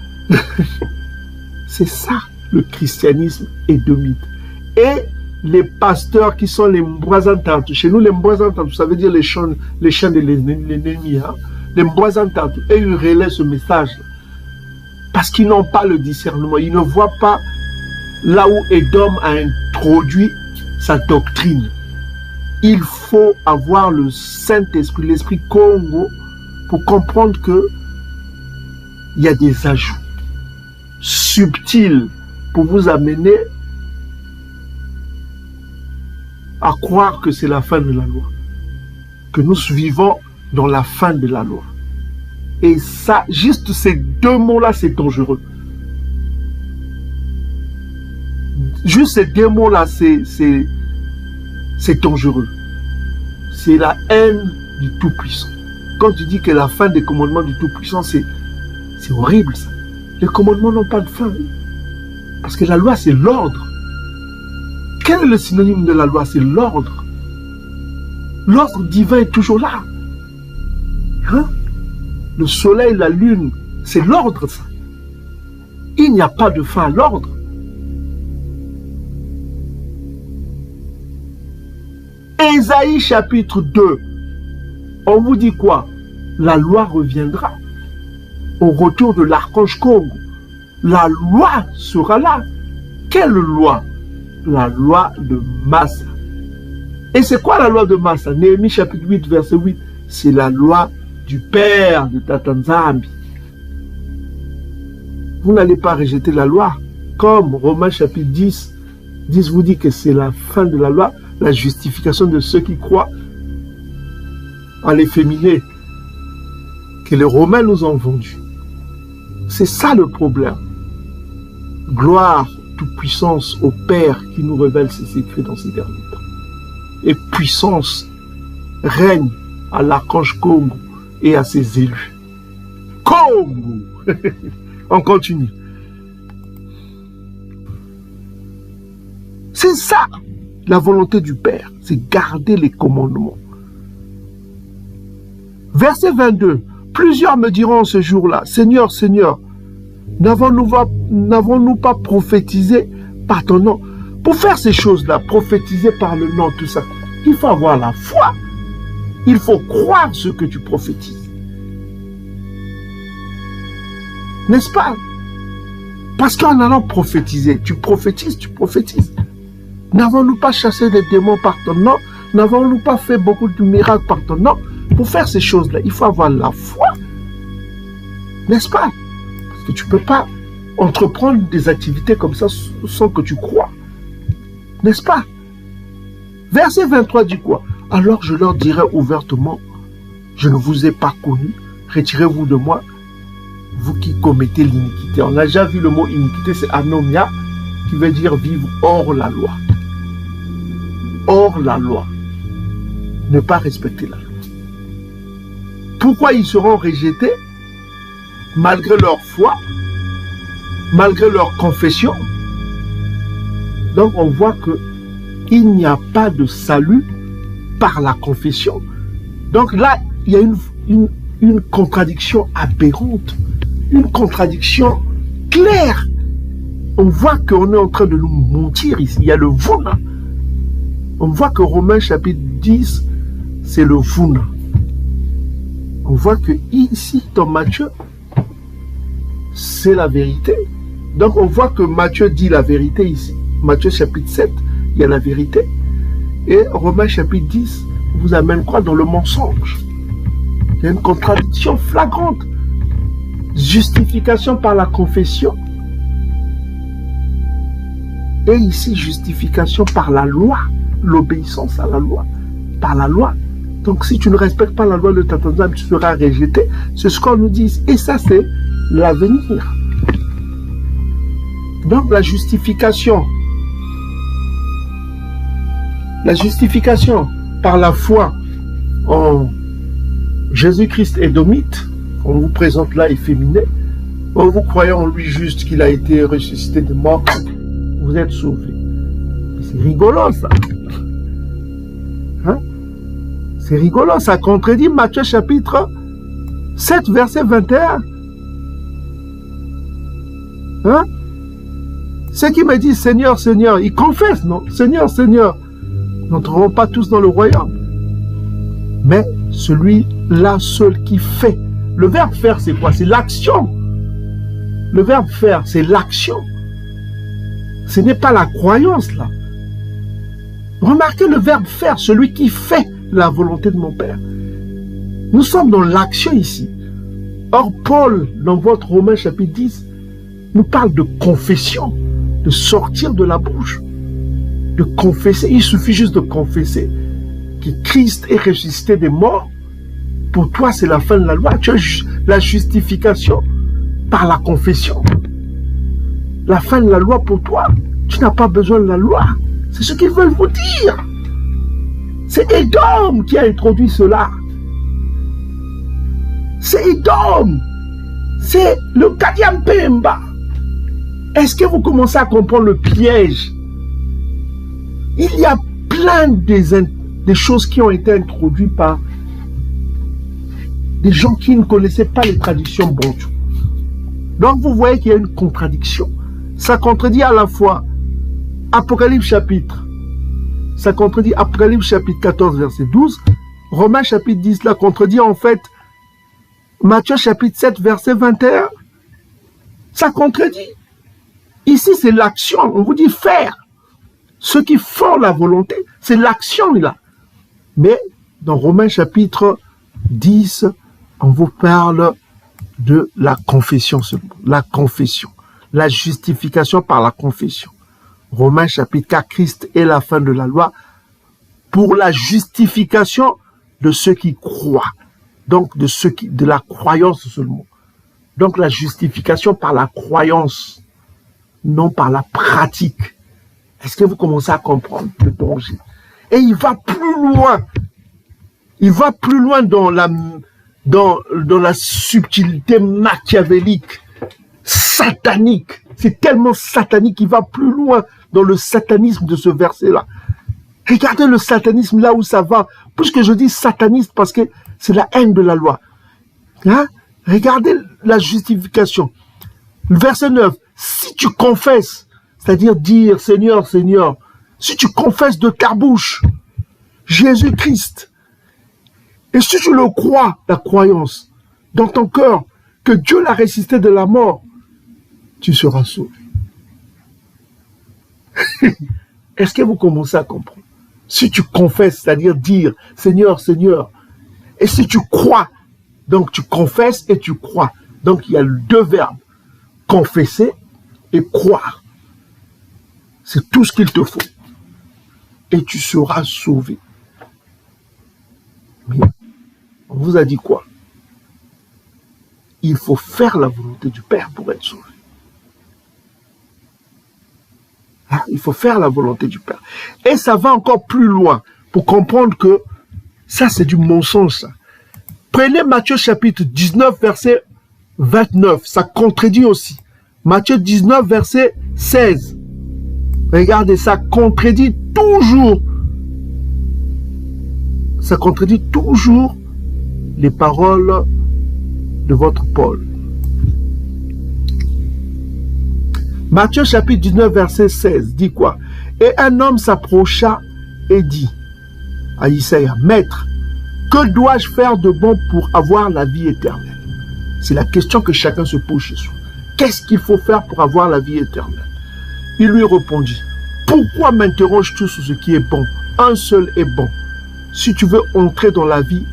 C'est ça, le christianisme édomite. Et les pasteurs qui sont les Mbouazantantou. Chez nous, les Mbouazantantou, ça veut dire les chants de l'ennemi. Hein? Les Mbouazantantou. Et ils relaient ce message. Parce qu'ils n'ont pas le discernement. Ils ne voient pas là où Édom a introduit sa doctrine. Il faut avoir le Saint-Esprit, l'Esprit Congo, pour comprendre que il y a des ajouts subtils pour vous amener à croire que c'est la fin de la loi, que nous vivons dans la fin de la loi. Et ça, juste ces deux mots-là, c'est dangereux. Juste ces deux mots-là, c'est dangereux. C'est la haine du Tout-Puissant. Quand tu dis que la fin des commandements du Tout-Puissant, c'est horrible ça. Les commandements n'ont pas de fin. Parce que la loi, c'est l'ordre. Quel est le synonyme de la loi? C'est l'ordre. L'ordre divin est toujours là. Hein? Le soleil, la lune, c'est l'ordre ça. Il n'y a pas de fin à l'ordre. Ésaïe chapitre 2, on vous dit quoi? La loi reviendra au retour de l'archange Congo. La loi sera là. Quelle loi? La loi de Massa. Et c'est quoi la loi de Massa? Néhémie chapitre 8, verset 8. C'est la loi du Père de Tatanzambi. Vous n'allez pas rejeter la loi. Comme Romains chapitre 10 vous dit que c'est la fin de la loi, la justification de ceux qui croient en l'efféminé que les Romains nous ont vendu. C'est ça le problème. Gloire, toute puissance au Père qui nous révèle ses secrets dans ces derniers temps. Et puissance règne à l'archange Congo et à ses élus. Congo. On continue. C'est ça, la volonté du Père, c'est garder les commandements. Verset 22. Plusieurs me diront ce jour-là, Seigneur, Seigneur, n'avons-nous pas prophétisé par ton nom? Pour faire ces choses-là, prophétiser par le nom, tout ça, il faut avoir la foi. Il faut croire ce que tu prophétises. N'est-ce pas? Parce qu'en allant prophétiser, tu prophétises. N'avons-nous pas chassé des démons par ton nom? N'avons-nous pas fait beaucoup de miracles par ton nom? Pour faire ces choses-là, il faut avoir la foi. N'est-ce pas? Parce que tu ne peux pas entreprendre des activités comme ça sans que tu crois. N'est-ce pas? Verset 23 dit quoi? Alors je leur dirai ouvertement, je ne vous ai pas connu, retirez-vous de moi, vous qui commettez l'iniquité. On a déjà vu le mot iniquité, c'est anomia, qui veut dire vivre hors la loi. Hors la loi. Ne pas respecter la loi. Pourquoi ils seront rejetés? malgré leur foi, malgré leur confession. Donc on voit qu'il n'y a pas de salut par la confession. Donc là, il y a une contradiction aberrante, une contradiction claire. On voit qu'on est en train de nous mentir ici. Il y a le vous. On voit que Romains chapitre 10, c'est le vous. On voit que ici, dans Matthieu, c'est la vérité. Donc on voit que Matthieu dit la vérité ici. Matthieu chapitre 7, il y a la vérité. Et Romains chapitre 10 vous amène quoi? Dans le mensonge. Il y a une contradiction flagrante. Justification par la confession. Et ici, justification par la loi. L'obéissance à la loi. Par la loi. Donc si tu ne respectes pas la loi de ta âme, tu seras rejeté. C'est ce qu'on nous dit. Et ça, c'est l'avenir. Donc la justification. La justification par la foi en Jésus-Christ édomite, on vous présente là efféminé, en vous croyant en lui juste qu'il a été ressuscité des morts, vous êtes sauvés. C'est rigolo ça. Hein? C'est rigolo, ça contredit Matthieu chapitre 7, verset 21. Hein? Ceux qui me disent Seigneur, Seigneur, ils confessent, non? Seigneur, Seigneur, n'entreront pas tous dans le royaume. Mais celui-là seul qui fait. Le verbe faire, c'est quoi? C'est l'action. Le verbe faire, c'est l'action. Ce n'est pas la croyance, là. Remarquez le verbe faire, celui qui fait la volonté de mon Père. Nous sommes dans l'action ici. Or, Paul, dans votre Romains chapitre 10, nous parle de confession, de sortir de la bouche, de confesser. Il suffit juste de confesser que Christ est ressuscité des morts. Pour toi, c'est la fin de la loi. Tu as la justification par la confession. La fin de la loi pour toi, tu n'as pas besoin de la loi. C'est ce qu'ils veulent vous dire. C'est Édom qui a introduit cela. C'est Édom. C'est le Kadiam Pemba. Est-ce que vous commencez à comprendre le piège? Il y a plein des choses qui ont été introduites par des gens qui ne connaissaient pas les traditions bantou. Donc vous voyez qu'il y a une contradiction. Ça contredit à la fois Apocalypse chapitre. Ça contredit Apocalypse chapitre 14 verset 12. Romains chapitre 10 là contredit en fait Matthieu chapitre 7 verset 21. Ça contredit. Ici c'est l'action. On vous dit faire. Ceux qui font la volonté, c'est l'action là. Mais dans Romains chapitre 10, on vous parle de la confession seulement. La confession. La justification par la confession. Romains chapitre 4, Christ est la fin de la loi pour la justification de ceux qui croient. Donc de la croyance seulement. Donc la justification par la croyance, non par la pratique. Est-ce que vous commencez à comprendre le danger? Et il va plus loin. Il va plus loin dans la subtilité machiavélique, satanique. C'est tellement satanique qu'il va plus loin dans le satanisme de ce verset-là. Regardez le satanisme là où ça va. Puisque je dis satanisme parce que c'est la haine de la loi. Hein? Regardez la justification. Le verset 9. Si tu confesses, c'est-à-dire dire Seigneur, Seigneur, si tu confesses de ta bouche Jésus-Christ, et si tu le crois, la croyance, dans ton cœur, que Dieu l'a ressuscité de la mort, tu seras sauvé. Est-ce que vous commencez à comprendre? Si tu confesses, c'est-à-dire dire Seigneur, Seigneur, et si tu crois, donc tu confesses et tu crois. Donc il y a deux verbes, confesser et croire. C'est tout ce qu'il te faut. Et tu seras sauvé. Mais on vous a dit quoi? Il faut faire la volonté du Père pour être sauvé. Hein? Il faut faire la volonté du Père. Et ça va encore plus loin pour comprendre que ça, c'est du mensonge, ça. Prenez Matthieu chapitre 19, verset 29, ça contredit aussi. Matthieu 19, verset 16. Regardez, ça contredit toujours. Ça contredit toujours les paroles de votre Paul. Matthieu chapitre 19, verset 16 dit quoi? Et un homme s'approcha et dit à Isaïe, Maître, que dois-je faire de bon pour avoir la vie éternelle? C'est la question que chacun se pose chez soi. Qu'est-ce qu'il faut faire pour avoir la vie éternelle? Il lui répondit, pourquoi m'interroges-tu sur ce qui est bon? Un seul est bon. Si tu veux entrer dans la vie,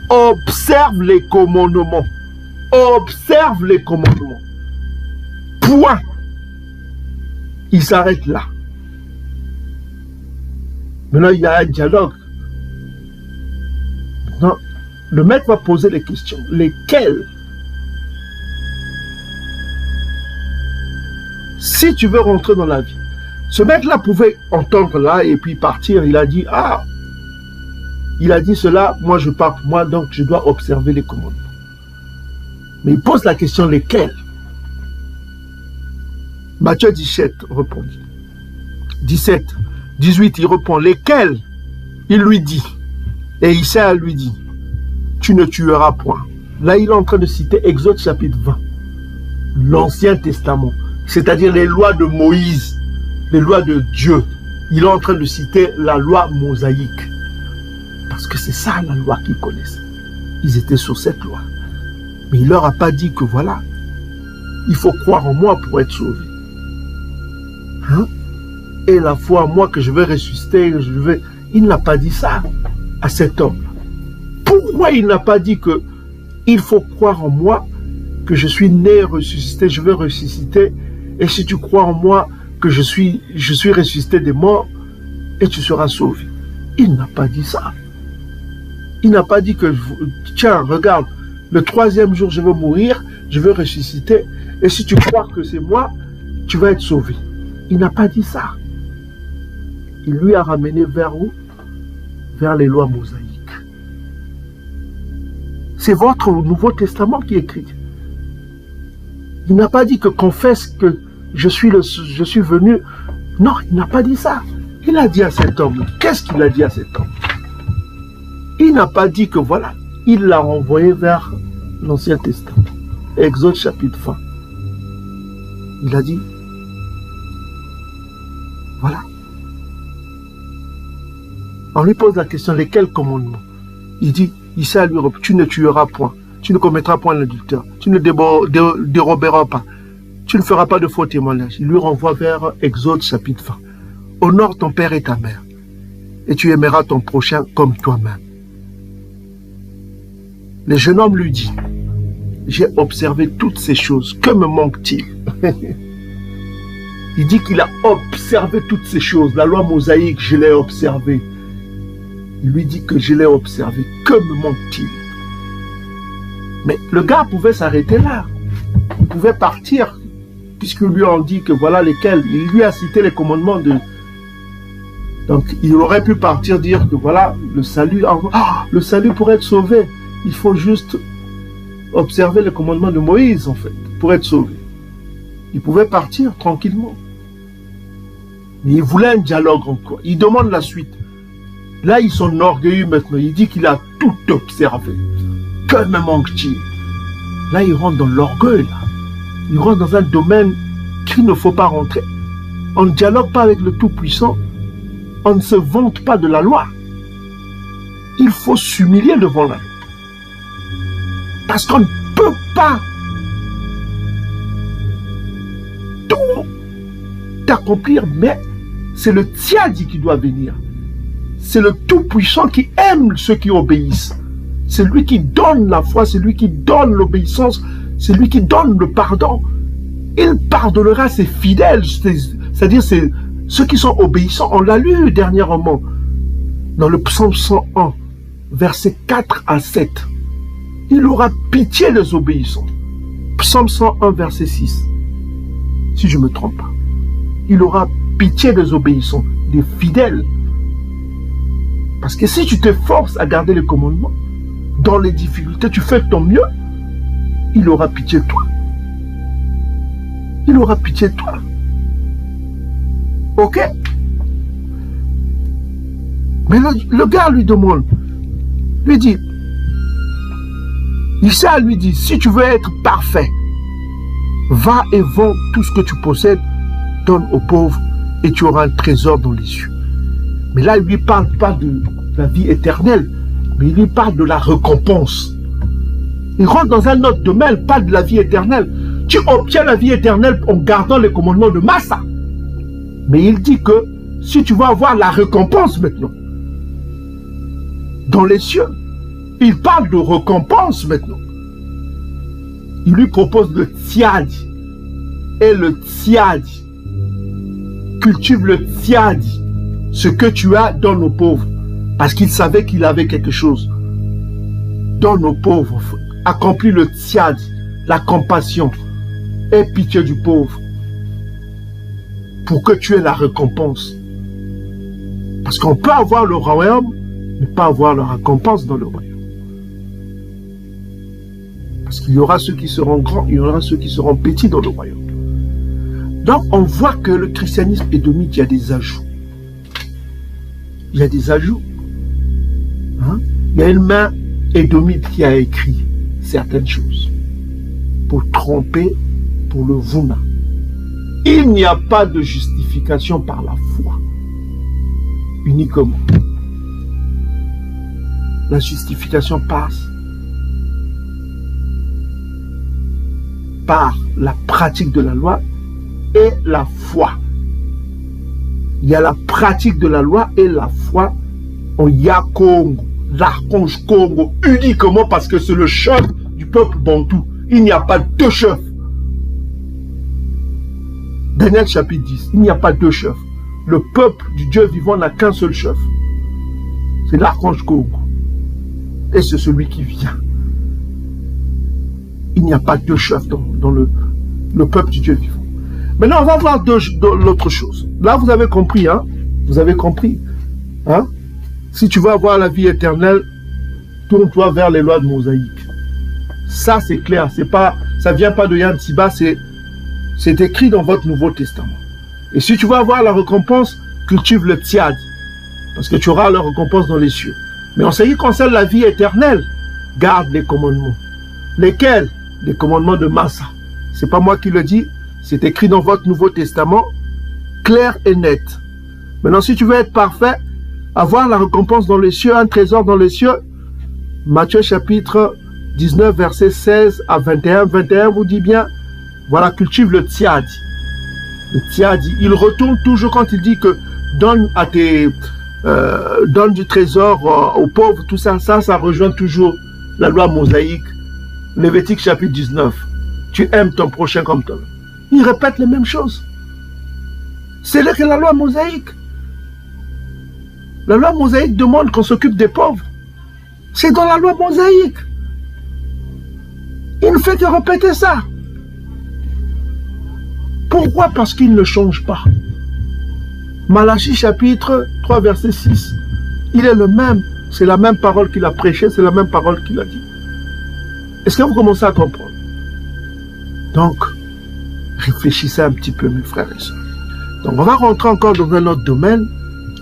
observe les commandements. Observe les commandements. Point. Il s'arrête là. Maintenant, il y a un dialogue. Maintenant, le maître va poser les questions. Lesquelles? Si tu veux rentrer dans la vie. Ce maître-là pouvait entendre là et puis partir. Il a dit, il a dit cela, moi je pars pour moi, donc je dois observer les commandements. Mais il pose la question, lesquelles? Matthieu 17 répondit. 17, 18, il répond, lesquelles? Il lui dit. Et Isaïe lui dit, tu ne tueras point. Là, il est en train de citer Exode chapitre 20. L'Ancien Testament. C'est-à-dire les lois de Moïse, les lois de Dieu. Il est en train de citer la loi mosaïque. Parce que c'est ça la loi qu'ils connaissent. Ils étaient sur cette loi. Mais il ne leur a pas dit que voilà, il faut croire en moi pour être sauvé. Hein? Et la foi en moi que je vais ressusciter, il n'a pas dit ça à cet homme. Pourquoi il n'a pas dit que il faut croire en moi, que je suis né, ressuscité, je vais ressusciter, et si tu crois en moi, que je suis ressuscité des morts, et tu seras sauvé. Il n'a pas dit ça. Il n'a pas dit que, tiens, regarde, le 3e jour, je vais mourir, je vais ressusciter, et si tu crois que c'est moi, tu vas être sauvé. Il n'a pas dit ça. Il lui a ramené vers où? Vers les lois mosaïques. C'est votre Nouveau Testament qui est écrit. Il n'a pas dit que confesse que je suis venu. Non, il n'a pas dit ça. Il a dit à cet homme. Qu'est-ce qu'il a dit à cet homme? Il n'a pas dit que voilà, il l'a renvoyé vers l'Ancien Testament. Exode chapitre 20. Il a dit, voilà. On lui pose la question, lesquels commandements? Il dit, Isaïe lui répond, tu ne tueras point, tu ne commettras point l'adultère, tu ne déroberas pas, tu ne feras pas de faux témoignages. Il lui renvoie vers Exode chapitre 20. Honore ton père et ta mère, et tu aimeras ton prochain comme toi-même. Le jeune homme lui dit, j'ai observé toutes ces choses, que me manque-t-il? Il dit qu'il a observé toutes ces choses, la loi mosaïque, je l'ai observée. Il lui dit que je l'ai observé, que me manque-t-il? Mais le gars pouvait s'arrêter là, il pouvait partir, puisqu'il lui a dit que voilà lesquels, il lui a cité les commandements de... Donc il aurait pu partir dire que voilà, le salut pour être sauvé, il faut juste observer les commandements de Moïse en fait, pour être sauvé. Il pouvait partir tranquillement. Mais il voulait un dialogue encore, il demande la suite. Là, ils sont orgueilleux maintenant. Il dit qu'il a tout observé. Que me manque-t-il? Là, il rentre dans l'orgueil. Là. Il rentre dans un domaine qu'il ne faut pas rentrer. On ne dialogue pas avec le Tout-Puissant. On ne se vante pas de la loi. Il faut s'humilier devant la loi. Parce qu'on ne peut pas tout accomplir, mais c'est le Tiadi qui doit venir. C'est le Tout-Puissant qui aime ceux qui obéissent. C'est lui qui donne la foi, c'est lui qui donne l'obéissance, c'est lui qui donne le pardon. Il pardonnera ses fidèles, c'est-à-dire ceux qui sont obéissants. On l'a lu dernièrement dans le psaume 101, versets 4 à 7. Il aura pitié des obéissants. Psaume 101, verset 6. Si je ne me trompe pas. Il aura pitié des obéissants, des fidèles. Parce que si tu te forces à garder les commandements, dans les difficultés, tu fais de ton mieux, il aura pitié de toi. Il aura pitié de toi. Ok? Mais le gars lui demande, lui dit, Isa lui dit, si tu veux être parfait, va et vends tout ce que tu possèdes, donne aux pauvres et tu auras un trésor dans les cieux. Mais là, il lui parle pas de la vie éternelle, mais il lui parle de la récompense. Il rentre dans un autre domaine, pas de la vie éternelle. Tu obtiens la vie éternelle en gardant les commandements de Massa. Mais il dit que si tu vas avoir la récompense maintenant, dans les cieux, il parle de récompense maintenant. Il lui propose le tsiadi. Et le tsiadi, cultive le tsiadi. Ce que tu as, donne aux pauvres. Parce qu'il savait qu'il avait quelque chose. Donne aux pauvres. Accomplis le tsiadi, la compassion. Aie pitié du pauvre. Pour que tu aies la récompense. Parce qu'on peut avoir le royaume, mais pas avoir la récompense dans le royaume. Parce qu'il y aura ceux qui seront grands, il y aura ceux qui seront petits dans le royaume. Donc on voit que le christianisme édomite, il y a des ajouts. Il y a des ajouts. Hein? Il y a une main édomite qui a écrit certaines choses pour tromper, pour le Vuna. Il n'y a pas de justification par la foi. Uniquement. La justification passe par la pratique de la loi et la foi. Il y a la pratique de la loi et la foi en Yakongo, l'archange Congo, uniquement parce que c'est le chef du peuple bantou. Il n'y a pas deux chefs. Daniel chapitre 10, il n'y a pas deux chefs. Le peuple du Dieu vivant n'a qu'un seul chef. C'est l'archange Congo. Et c'est celui qui vient. Il n'y a pas deux chefs dans le peuple du Dieu vivant. Maintenant, on va voir l'autre chose. Là, vous avez compris, hein? Vous avez compris, hein? Si tu veux avoir la vie éternelle, tourne-toi vers les lois de Mosaïque. Ça, c'est clair. C'est pas, ça vient pas de Yann Siba, c'est écrit dans votre Nouveau Testament. Et si tu veux avoir la récompense, cultive le tsiad. Parce que tu auras la récompense dans les cieux. Mais en ce qui concerne la vie éternelle, garde les commandements. Lesquels? Les commandements de Massa. C'est pas moi qui le dis, c'est écrit dans votre Nouveau Testament, clair et net. Maintenant, si tu veux être parfait, avoir la récompense dans les cieux, un trésor dans les cieux, Matthieu chapitre 19, versets 16 à 21. 21 vous dit bien, voilà, cultive le tsiadi. Le tsiadi, il retourne toujours quand il dit que donne du trésor aux pauvres, tout ça, ça rejoint toujours la loi mosaïque. Lévitique chapitre 19. Tu aimes ton prochain comme toi. Il répète les mêmes choses. C'est là que la loi mosaïque. La loi mosaïque demande qu'on s'occupe des pauvres. C'est dans la loi mosaïque. Il ne fait que répéter ça. Pourquoi? Parce qu'il ne change pas. Malachie chapitre 3 verset 6. Il est le même. C'est la même parole qu'il a prêchée, c'est la même parole qu'il a dit. Est-ce que vous commencez à comprendre? Donc, réfléchissez un petit peu, mes frères et sœurs. Donc, on va rentrer encore dans un autre domaine.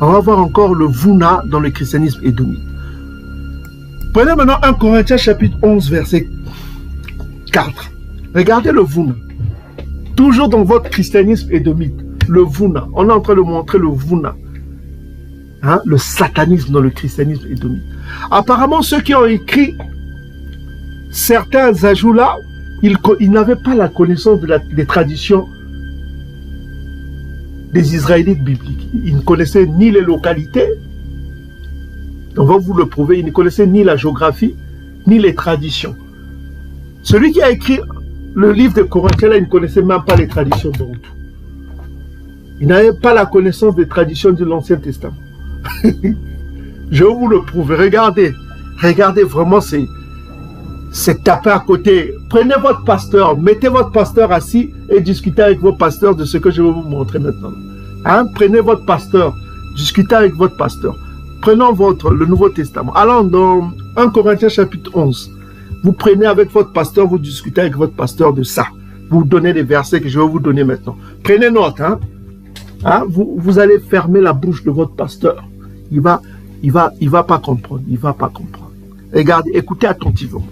On va voir encore le Vuna dans le christianisme édomite. Prenez maintenant 1 Corinthiens chapitre 11, verset 4. Regardez le Vuna. Toujours dans votre christianisme édomite. Le Vuna. On est en train de montrer le Vuna. Hein? Le satanisme dans le christianisme édomite. Apparemment, ceux qui ont écrit certains ajouts là, ils n'avaient pas la connaissance des traditions des Israélites bibliques. Ils ne connaissaient ni les localités, on va vous le prouver, ils ne connaissaient ni la géographie, ni les traditions. Celui qui a écrit le livre de Corinthiens, là, il ne connaissait même pas les traditions bantou. Il n'avait pas la connaissance des traditions de l'Ancien Testament. Je vais vous le prouver. Regardez vraiment, c'est taper à côté. Prenez votre pasteur, mettez votre pasteur assis et discutez avec vos pasteurs de ce que je vais vous montrer maintenant. Hein? Prenez votre pasteur, discutez avec votre pasteur. Prenons le Nouveau Testament. Allons dans 1 Corinthiens chapitre 11, Vous prenez avec votre pasteur, vous discutez avec votre pasteur de ça. Vous donnez des versets que je vais vous donner maintenant. Prenez note, hein? Vous allez fermer la bouche de votre pasteur. Il va pas comprendre. Il va pas comprendre. Regardez, écoutez attentivement.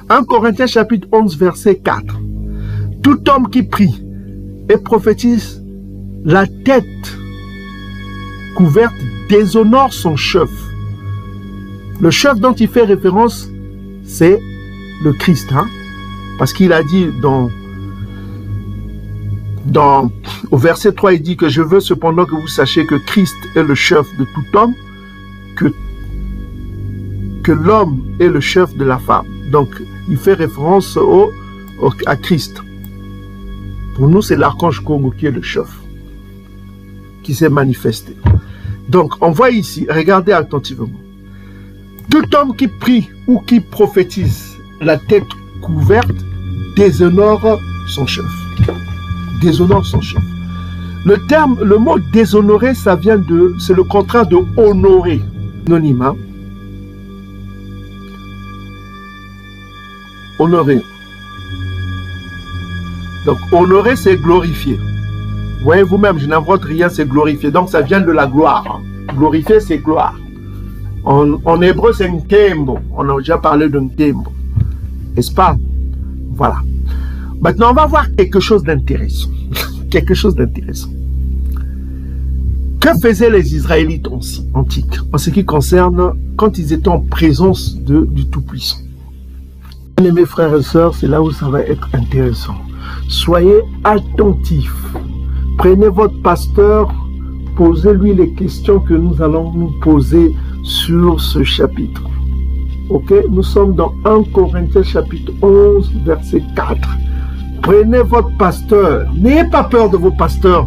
1 Corinthiens chapitre 11, verset 4. Tout homme qui prie et prophétise la tête couverte déshonore son chef. Le chef dont il fait référence, c'est le Christ, hein? Parce qu'il a dit au verset 3, il dit que je veux cependant que vous sachiez que Christ est le chef de tout homme, que l'homme est le chef de la femme. Donc, il fait référence à Christ. Pour nous, c'est l'archange Congo qui est le chef, qui s'est manifesté. Donc, on voit ici, regardez attentivement. Tout homme qui prie ou qui prophétise la tête couverte déshonore son chef. Déshonore son chef. Le mot déshonorer, c'est le contraire de honorer. Anonyme. Honorer. Donc, honorer, c'est glorifier. Vous voyez vous-même, je n'invente rien, c'est glorifier. Donc, ça vient de la gloire. Glorifier, c'est gloire. En hébreu, c'est un tembo. On a déjà parlé d'un tembo. N'est-ce pas? Voilà. Maintenant, on va voir quelque chose d'intéressant. Quelque chose d'intéressant. Que faisaient les Israélites antiques en ce qui concerne quand ils étaient en présence du Tout-Puissant? Mes frères et sœurs, c'est là où ça va être intéressant. Soyez attentifs. Prenez votre pasteur, posez-lui les questions que nous allons nous poser sur ce chapitre. Ok? Nous sommes dans 1 Corinthiens chapitre 11, verset 4. Prenez votre pasteur. N'ayez pas peur de vos pasteurs.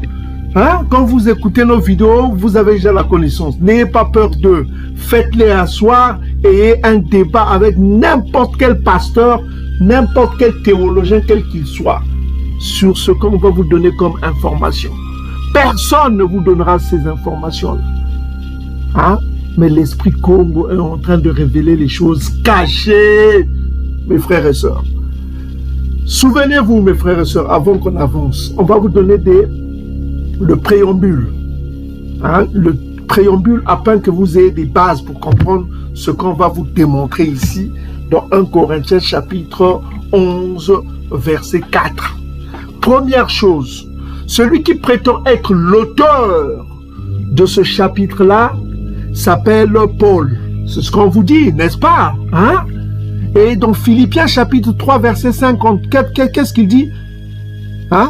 Hein? Quand vous écoutez nos vidéos, vous avez déjà la connaissance. N'ayez pas peur d'eux. Faites-les asseoir et ayez un débat avec n'importe quel pasteur, n'importe quel théologien, quel qu'il soit, sur ce qu'on va vous donner comme information. Personne ne vous donnera ces informations-là. Hein? Mais l'Esprit Congo est en train de révéler les choses cachées, mes frères et sœurs. Souvenez-vous, mes frères et sœurs, avant qu'on avance, on va vous donner le préambule. Hein? Le préambule afin que vous ayez des bases pour comprendre ce qu'on va vous démontrer ici dans 1 Corinthiens chapitre 11, verset 4. Première chose, celui qui prétend être l'auteur de ce chapitre-là s'appelle Paul. C'est ce qu'on vous dit, n'est-ce pas? Hein? Et dans Philippiens chapitre 3, verset 54, qu'est-ce qu'il dit? Hein?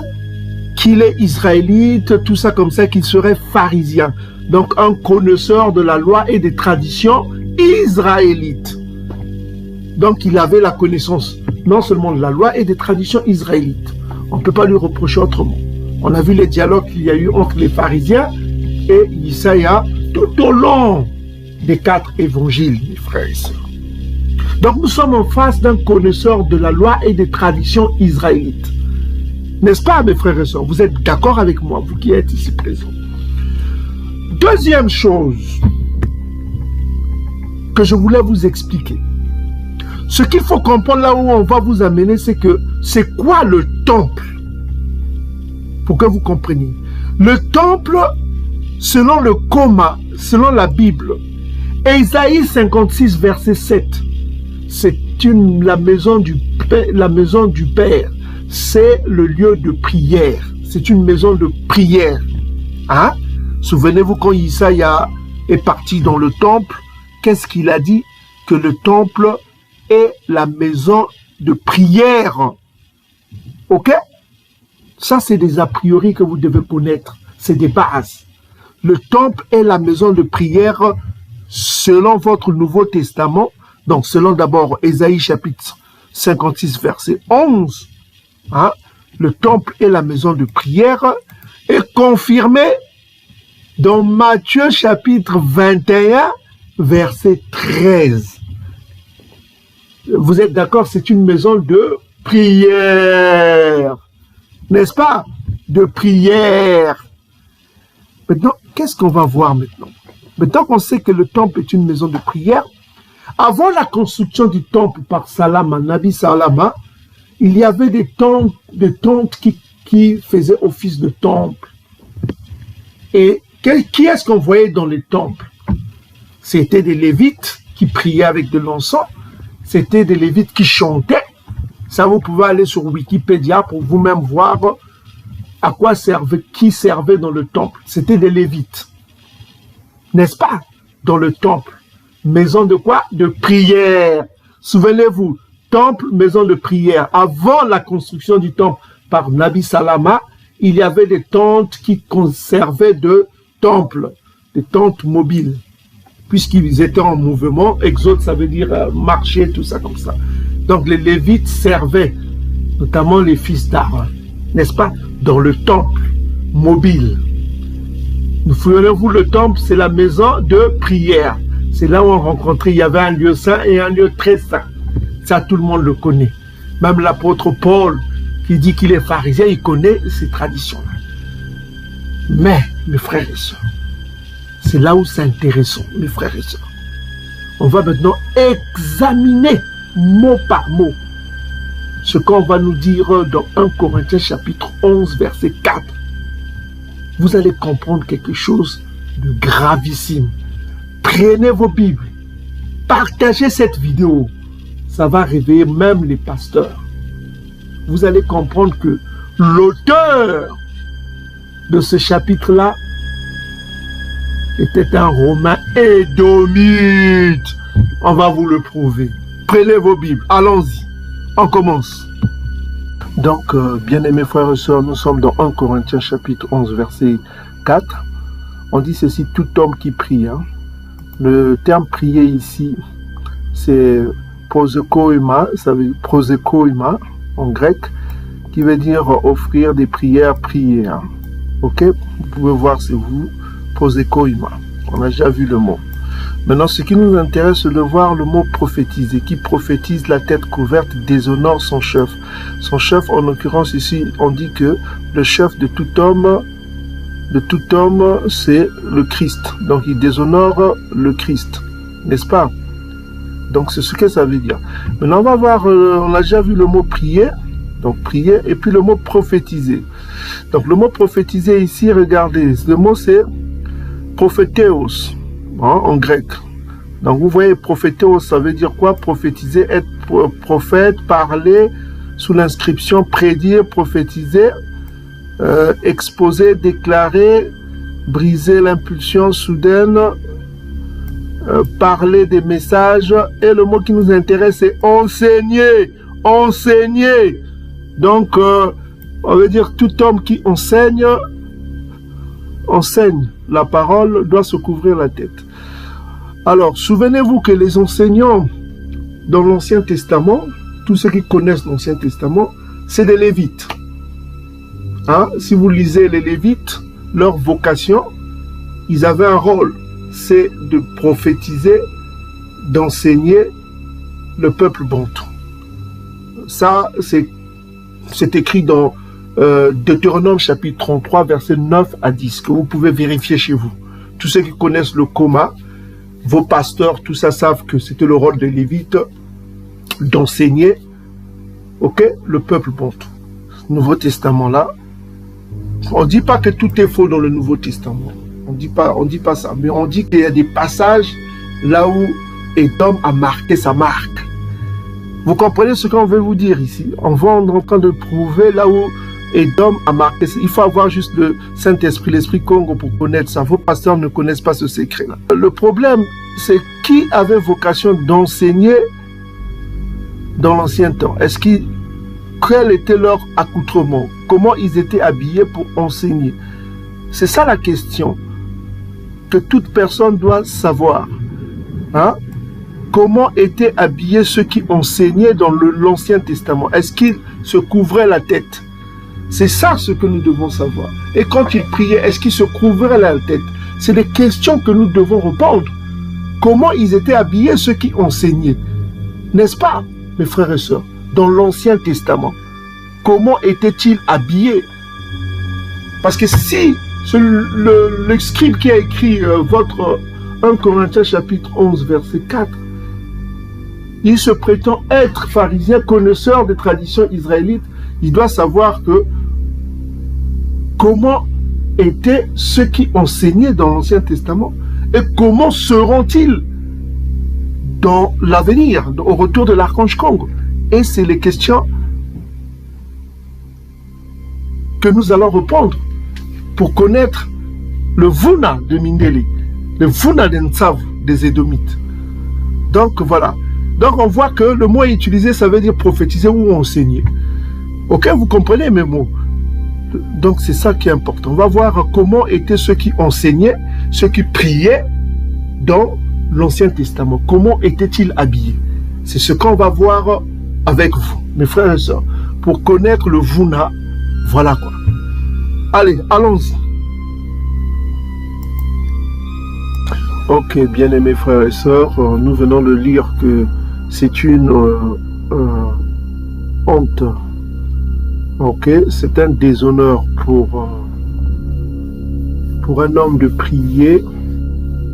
Qu'il est israélite, tout ça comme ça, qu'il serait pharisien. Donc un connaisseur de la loi et des traditions israélites. Donc il avait la connaissance non seulement de la loi et des traditions israélites. On ne peut pas lui reprocher autrement. On a vu les dialogues qu'il y a eu entre les pharisiens et Isaïe tout au long des 4 évangiles, mes frères et sœurs. Donc nous sommes en face d'un connaisseur de la loi et des traditions israélites. N'est-ce pas, mes frères et sœurs? Vous êtes d'accord avec moi, vous qui êtes ici présents. Deuxième chose que je voulais vous expliquer. Ce qu'il faut comprendre là où on va vous amener, c'est que c'est quoi le temple? Pour que vous compreniez. Le temple, selon le Coma, selon la Bible, Ésaïe 56, verset 7, c'est la maison du Père. C'est le lieu de prière. C'est une maison de prière. Hein? Souvenez-vous quand Isaïe est parti dans le temple, qu'est-ce qu'il a dit? Que le temple est la maison de prière. Ok? Ça, c'est des a priori que vous devez connaître. C'est des bases. Le temple est la maison de prière selon votre Nouveau Testament. Donc, selon d'abord Ésaïe chapitre 56, verset 11. Hein? Le temple est la maison de prière est confirmé dans Matthieu chapitre 21, verset 13. Vous êtes d'accord, c'est une maison de prière. N'est-ce pas? De prière. Maintenant, qu'est-ce qu'on va voir maintenant? Maintenant qu'on sait que le temple est une maison de prière, Avant la construction du temple par Salama, Nabi Salama, il y avait des tentes qui faisaient office de temple. Et qui est-ce qu'on voyait dans les temples? C'était des Lévites qui priaient avec de l'encens. C'était des Lévites qui chantaient. Ça, vous pouvez aller sur Wikipédia pour vous-même voir à quoi qui servait dans le temple. C'était des Lévites. N'est-ce pas? Dans le temple. Maison de quoi? De prière. Souvenez-vous, temple, maison de prière. Avant la construction du temple par Nabi Salama, il y avait des tentes qui conservaient de temples, des tentes mobiles. Puisqu'ils étaient en mouvement, exode, ça veut dire marcher, tout ça comme ça. Donc les Lévites servaient, notamment les fils d'Aaron, n'est-ce pas, dans le temple mobile. Souvenez-vous, le temple, c'est la maison de prière. C'est là où on rencontrait, il y avait un lieu saint et un lieu très saint. Ça, tout le monde le connaît. Même l'apôtre Paul, qui dit qu'il est pharisien, il connaît ces traditions-là. Mais, mes frères et sœurs, c'est là où c'est intéressant, mes frères et sœurs. On va maintenant examiner mot par mot ce qu'on va nous dire dans 1 Corinthiens chapitre 11, verset 4. Vous allez comprendre quelque chose de gravissime. Prenez vos Bibles, partagez cette vidéo. Ça va réveiller même les pasteurs. Vous allez comprendre que l'auteur de ce chapitre-là était un Romain édomite. On va vous le prouver. Prenez vos Bibles, allons-y. On commence. Donc, bien-aimés frères et sœurs, nous sommes dans 1 Corinthiens chapitre 11, verset 4. On dit ceci, tout homme qui prie. Hein. Le terme prier ici, c'est prosekoima, ça veut dire prosekoima en grec, qui veut dire offrir des prières, prier. Hein. Ok, vous pouvez voir, c'est vous, prosekoima. On a déjà vu le mot. Maintenant, ce qui nous intéresse, c'est de voir le mot prophétiser. Qui prophétise la tête couverte déshonore son chef. Son chef, en l'occurrence ici, on dit que le chef de tout homme, c'est le Christ. Donc, il déshonore le Christ, n'est-ce pas? Donc, c'est ce que ça veut dire. Maintenant, on va voir, on a déjà vu le mot prier, donc prier, et puis le mot prophétiser. Donc, le mot prophétiser ici, regardez, le mot c'est prophétéos, hein, en grec. Donc, vous voyez, prophétéos, ça veut dire quoi? Prophétiser, être prophète, parler, sous l'inscription, prédire, prophétiser, exposer, déclarer, briser l'impulsion soudaine, parler des messages. Et le mot qui nous intéresse, c'est enseigner. Enseigner. Donc, on veut dire tout homme qui enseigne la parole doit se couvrir la tête. Alors, souvenez-vous que les enseignants dans l'Ancien Testament, tous ceux qui connaissent l'Ancien Testament, c'est des Lévites. Hein? Si vous lisez les Lévites, leur vocation, ils avaient un rôle, c'est de prophétiser, d'enseigner le peuple bantou. Ça, c'est écrit dans Deutéronome chapitre 33, versets 9 à 10, que vous pouvez vérifier chez vous. Tous ceux qui connaissent le coma, vos pasteurs, tout ça savent que c'était le rôle des Lévites d'enseigner, le peuple bantou. Nouveau Testament là, on ne dit pas que tout est faux dans le Nouveau Testament. On dit pas ça, mais on dit qu'il y a des passages là où Édom a marqué sa marque. Vous comprenez ce qu'on veut vous dire ici? On est en train de prouver là où Édom a marqué. Il faut avoir juste le Saint-Esprit, l'Esprit Congo pour connaître ça. Vos pasteurs ne connaissent pas ce secret-là. Le problème, c'est qui avait vocation d'enseigner dans l'ancien temps? Quel était leur accoutrement? Comment ils étaient habillés pour enseigner? C'est ça la question que toute personne doit savoir. Hein? Comment étaient habillés ceux qui enseignaient dans l'Ancien Testament? Est-ce qu'ils se couvraient la tête? C'est ça ce que nous devons savoir. Et quand ils priaient, est-ce qu'ils se couvraient la tête? C'est des questions que nous devons répondre. Comment ils étaient habillés ceux qui enseignaient? N'est-ce pas, mes frères et sœurs? Dans l'Ancien Testament, comment étaient-ils habillés? Parce que si le scribe qui a écrit votre 1 Corinthiens chapitre 11 verset 4, il se prétend être pharisien, connaisseur des traditions israélites. Il doit savoir que comment étaient ceux qui enseignaient dans l'Ancien Testament et comment seront-ils dans l'avenir, au retour de l'archange Congo. Et c'est les questions que nous allons répondre pour connaître le Vuna de Mindeli, le Vuna de Ntsav des Édomites. Donc voilà. Donc on voit que le mot utilisé, ça veut dire prophétiser ou enseigner. Ok, vous comprenez mes mots? Donc c'est ça qui est important. On va voir comment étaient ceux qui enseignaient, ceux qui priaient dans l'Ancien Testament. Comment étaient-ils habillés? C'est ce qu'on va voir avec vous, mes frères et sœurs, pour connaître le Vuna. Voilà quoi. Allez, allons-y. Ok, bien-aimés frères et sœurs, nous venons de lire que c'est une honte. Ok, c'est un déshonneur pour un homme de prier,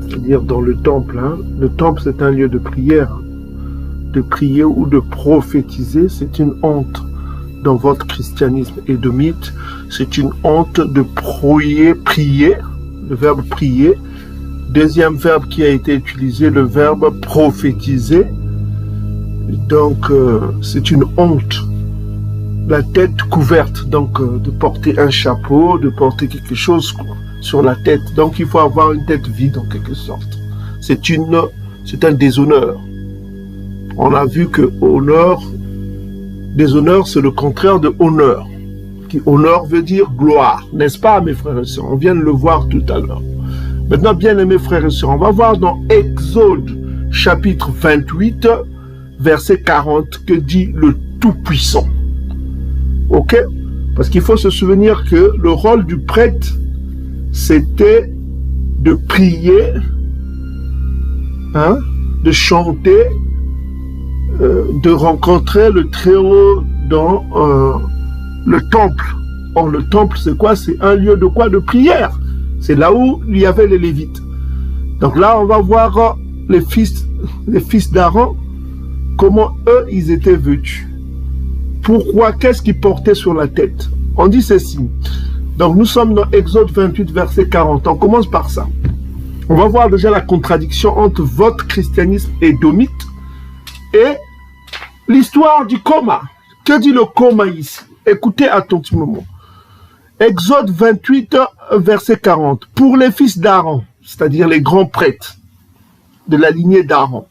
c'est-à-dire dans le temple. Hein. Le temple, c'est un lieu de prière. De prier ou de prophétiser, c'est une honte. Dans votre christianisme édomite, c'est une honte de prier, le verbe prier. Deuxième verbe qui a été utilisé, le verbe prophétiser. Donc, c'est une honte. La tête couverte, donc de porter un chapeau, de porter quelque chose sur la tête. Donc, il faut avoir une tête vide en quelque sorte. C'est un déshonneur. On a vu que déshonneur, c'est le contraire de honneur. Qui honneur veut dire gloire, n'est-ce pas, mes frères et sœurs? On vient de le voir tout à l'heure. Maintenant, bien aimés frères et sœurs, on va voir dans Exode, chapitre 28, verset 40, que dit le Tout-Puissant. Ok? Parce qu'il faut se souvenir que le rôle du prêtre, c'était de prier, hein, de chanter, de rencontrer le Très-Haut dans le temple. Or, le temple, c'est quoi? C'est un lieu de quoi? De prière. C'est là où il y avait les Lévites. Donc là, on va voir les fils d'Aaron, comment eux, ils étaient vêtus. Pourquoi? Qu'est-ce qu'ils portaient sur la tête? On dit ceci. Donc nous sommes dans Exode 28, verset 40. On commence par ça. On va voir déjà la contradiction entre votre christianisme édomite et l'histoire du coma. Que dit le coma ici? Écoutez attentivement. Exode 28, verset 40. Pour les fils d'Aaron, c'est-à-dire les grands prêtres de la lignée d'Aaron,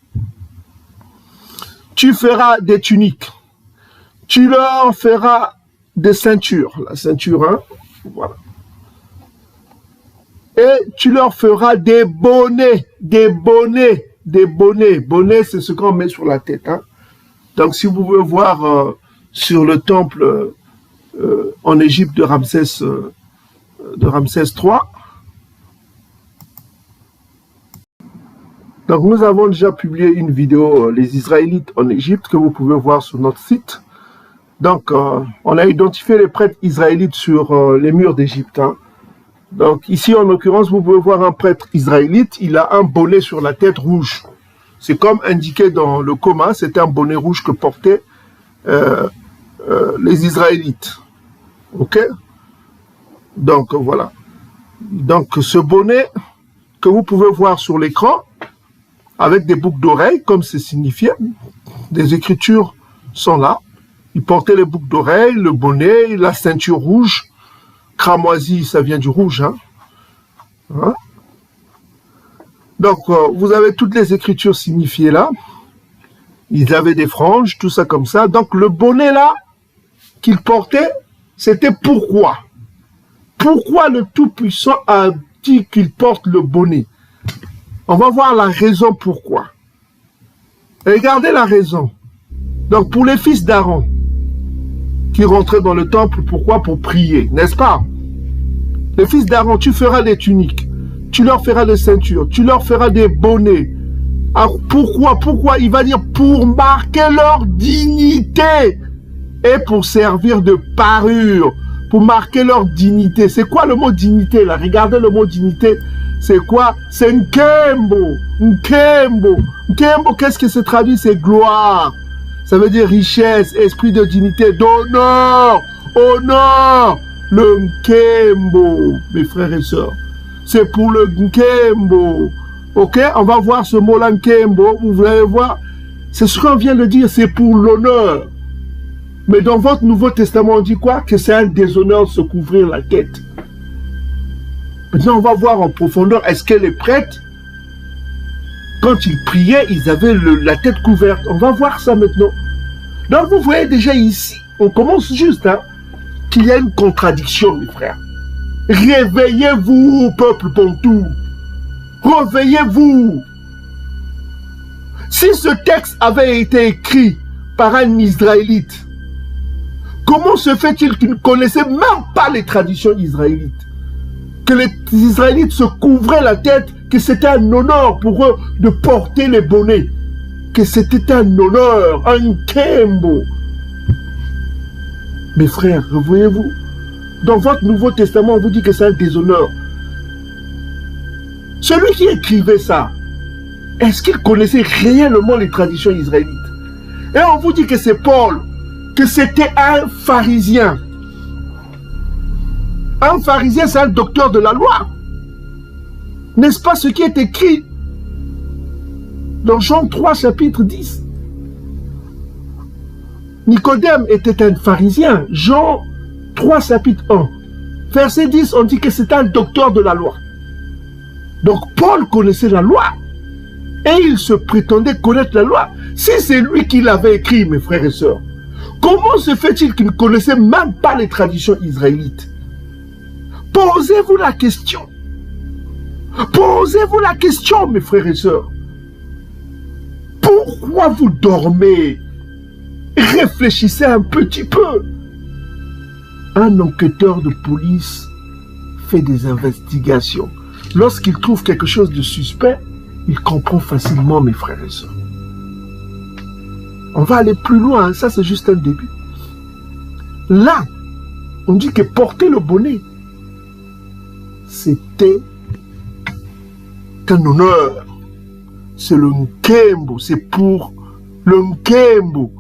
tu feras des tuniques. Tu leur feras des ceintures. La ceinture, hein? Voilà. Et tu leur feras des bonnets. Des bonnets. Des bonnets. Bonnets, c'est ce qu'on met sur la tête. Hein? Donc, si vous pouvez voir sur le temple en Égypte de Ramsès III. Donc, nous avons déjà publié une vidéo, les Israélites en Égypte, que vous pouvez voir sur notre site. Donc, on a identifié les prêtres israélites sur les murs d'Égypte. Hein. Donc, ici, en l'occurrence, vous pouvez voir un prêtre israélite, il a un bonnet sur la tête rouge. C'est comme indiqué dans le coma, c'est un bonnet rouge que portaient les Israélites. Ok? Donc, voilà. Donc, ce bonnet que vous pouvez voir sur l'écran, avec des boucles d'oreilles, comme c'est signifié, des écritures sont là. Il portait les boucles d'oreilles, le bonnet, la ceinture rouge. Cramoisi, ça vient du rouge. Hein? Hein? Donc, vous avez toutes les écritures signifiées là. Ils avaient des franges, tout ça comme ça. Donc, le bonnet là, qu'il portait, c'était pourquoi? Pourquoi le Tout-Puissant a dit qu'il porte le bonnet? On va voir la raison pourquoi. Regardez la raison. Donc, pour les fils d'Aaron, qui rentraient dans le temple, pourquoi? Pour prier, n'est-ce pas? Les fils d'Aaron, tu feras des tuniques, tu leur feras des ceintures, tu leur feras des bonnets. Alors, pourquoi? Il va dire pour marquer leur dignité et pour servir de parure, pour marquer leur dignité. C'est quoi le mot dignité là? Regardez le mot dignité c'est quoi? C'est Nkembo. Nkembo. Nkembo, qu'est-ce que se traduit? C'est gloire. Ça veut dire richesse, esprit de dignité, d'honneur. Honneur. Le Nkembo, mes frères et sœurs. C'est pour le Nkembo. Ok? On va voir ce mot-là, Nkembo. Vous allez voir. C'est ce qu'on vient de dire, c'est pour l'honneur. Mais dans votre Nouveau Testament, on dit quoi? Que c'est un déshonneur de se couvrir la tête. Maintenant, on va voir en profondeur, est-ce que les prêtres, quand ils priaient, ils avaient la tête couverte? On va voir ça maintenant. Donc, vous voyez déjà ici, on commence juste, hein, qu'il y a une contradiction, mes frères. Réveillez-vous, peuple pontou. Réveillez-vous. Si ce texte avait été écrit par un Israélite, comment se fait-il qu'ils ne connaissaient même pas les traditions israélites? Que les Israélites se couvraient la tête, que c'était un honneur pour eux de porter les bonnets, que c'était un honneur, un Nkembo. Mes frères, voyez-vous, dans votre Nouveau Testament, on vous dit que c'est un déshonneur. Celui qui écrivait ça, est-ce qu'il connaissait réellement les traditions israélites? Et on vous dit que c'est Paul, que c'était un pharisien. Un pharisien, c'est un docteur de la loi. N'est-ce pas ce qui est écrit dans Jean 3, chapitre 10? Nicodème était un pharisien. Jean 3, chapitre 1. Verset 10, on dit que c'était un docteur de la loi. Donc Paul connaissait la loi. Et il se prétendait connaître la loi. Si c'est lui qui l'avait écrit, mes frères et sœurs, comment se fait-il qu'il ne connaissait même pas les traditions israélites? Posez-vous la question. Posez-vous la question, mes frères et sœurs. Pourquoi vous dormez? Réfléchissez un petit peu. Un enquêteur de police fait des investigations. Lorsqu'il trouve quelque chose de suspect, il comprend facilement, mes frères et sœurs. On va aller plus loin, hein. Ça c'est juste un début. Là, on dit que porter le bonnet, c'était un honneur. C'est le Nkembo, c'est pour le Nkembo.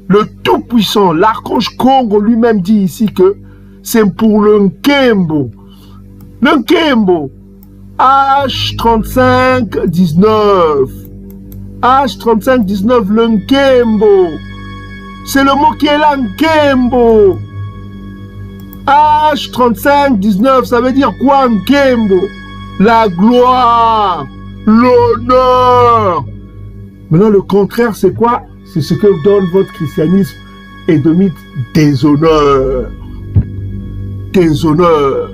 Le Tout-Puissant, l'archange Congo lui-même dit ici que c'est pour le Nkembo. Le Nkembo, H3519. H3519, le Nkembo. C'est le mot qui est là, Nkembo. H3519, ça veut dire quoi, Nkembo? La gloire, l'honneur. Maintenant, le contraire, c'est quoi? C'est ce que donne votre christianisme édomite, déshonneur. Déshonneur.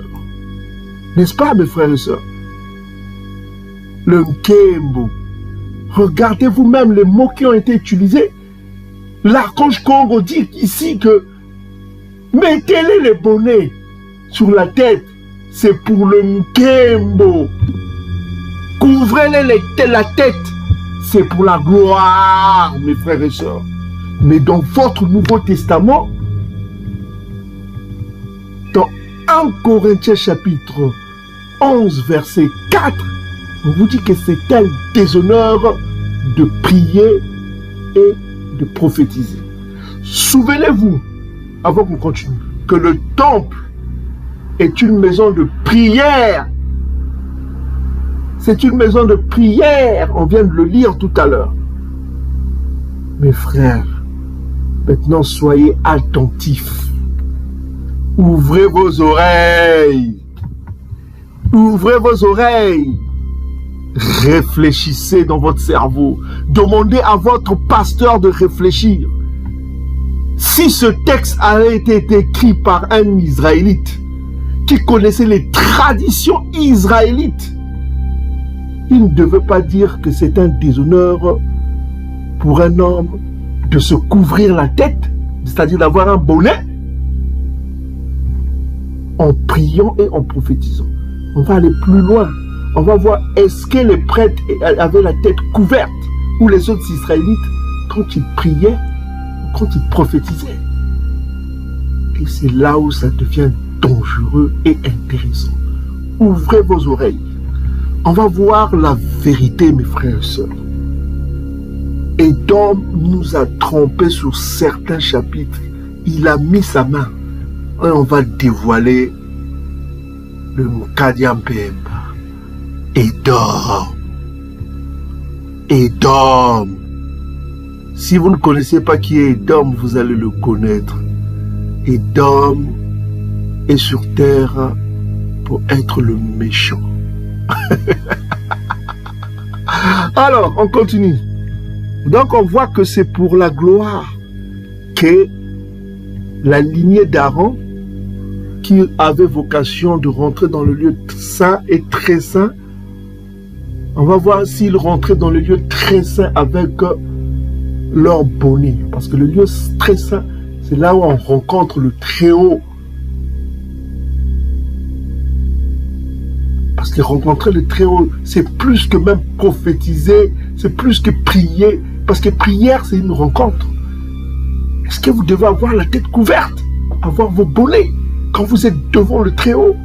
N'est-ce pas, mes frères et sœurs? Le Nkembo. Regardez vous-même les mots qui ont été utilisés. L'archange Congo dit ici que mettez-les les bonnets sur la tête. C'est pour le Nkembo. Couvrez-les la tête. C'est pour la gloire, mes frères et sœurs. Mais dans votre Nouveau Testament, dans 1 Corinthiens chapitre 11, verset 4, on vous dit que c'est un déshonneur de prier et de prophétiser. Souvenez-vous, avant qu'on continue, que le temple est une maison de prière. C'est une maison de prière. On vient de le lire tout à l'heure. Mes frères, maintenant soyez attentifs. Ouvrez vos oreilles. Ouvrez vos oreilles. Réfléchissez dans votre cerveau. Demandez à votre pasteur de réfléchir. Si ce texte avait été écrit par un Israélite qui connaissait les traditions israélites, il ne devait pas dire que c'est un déshonneur pour un homme de se couvrir la tête, c'est-à-dire d'avoir un bonnet, en priant et en prophétisant. On va aller plus loin. On va voir, est-ce que les prêtres avaient la tête couverte ou les autres Israélites quand ils priaient, quand ils prophétisaient. Et c'est là où ça devient dangereux et intéressant. Ouvrez vos oreilles. On va voir la vérité, mes frères et sœurs. Édom nous a trompés sur certains chapitres. Il a mis sa main. Et on va dévoiler le Mukadiam Pemba. Édom. Édom. Si vous ne connaissez pas qui est Édom, vous allez le connaître. Édom est sur terre pour être le méchant. Alors, on continue. Donc, on voit que c'est pour la gloire que la lignée d'Aaron, qui avait vocation de rentrer dans le lieu saint et très saint, on va voir s'ils rentraient dans le lieu très saint avec leur bonnet. Parce que le lieu très saint, c'est là où on rencontre le Très-Haut. Parce que rencontrer le Très-Haut, c'est plus que même prophétiser, c'est plus que prier. Parce que prière, c'est une rencontre. Est-ce que vous devez avoir la tête couverte, avoir vos bonnets quand vous êtes devant le Très-Haut?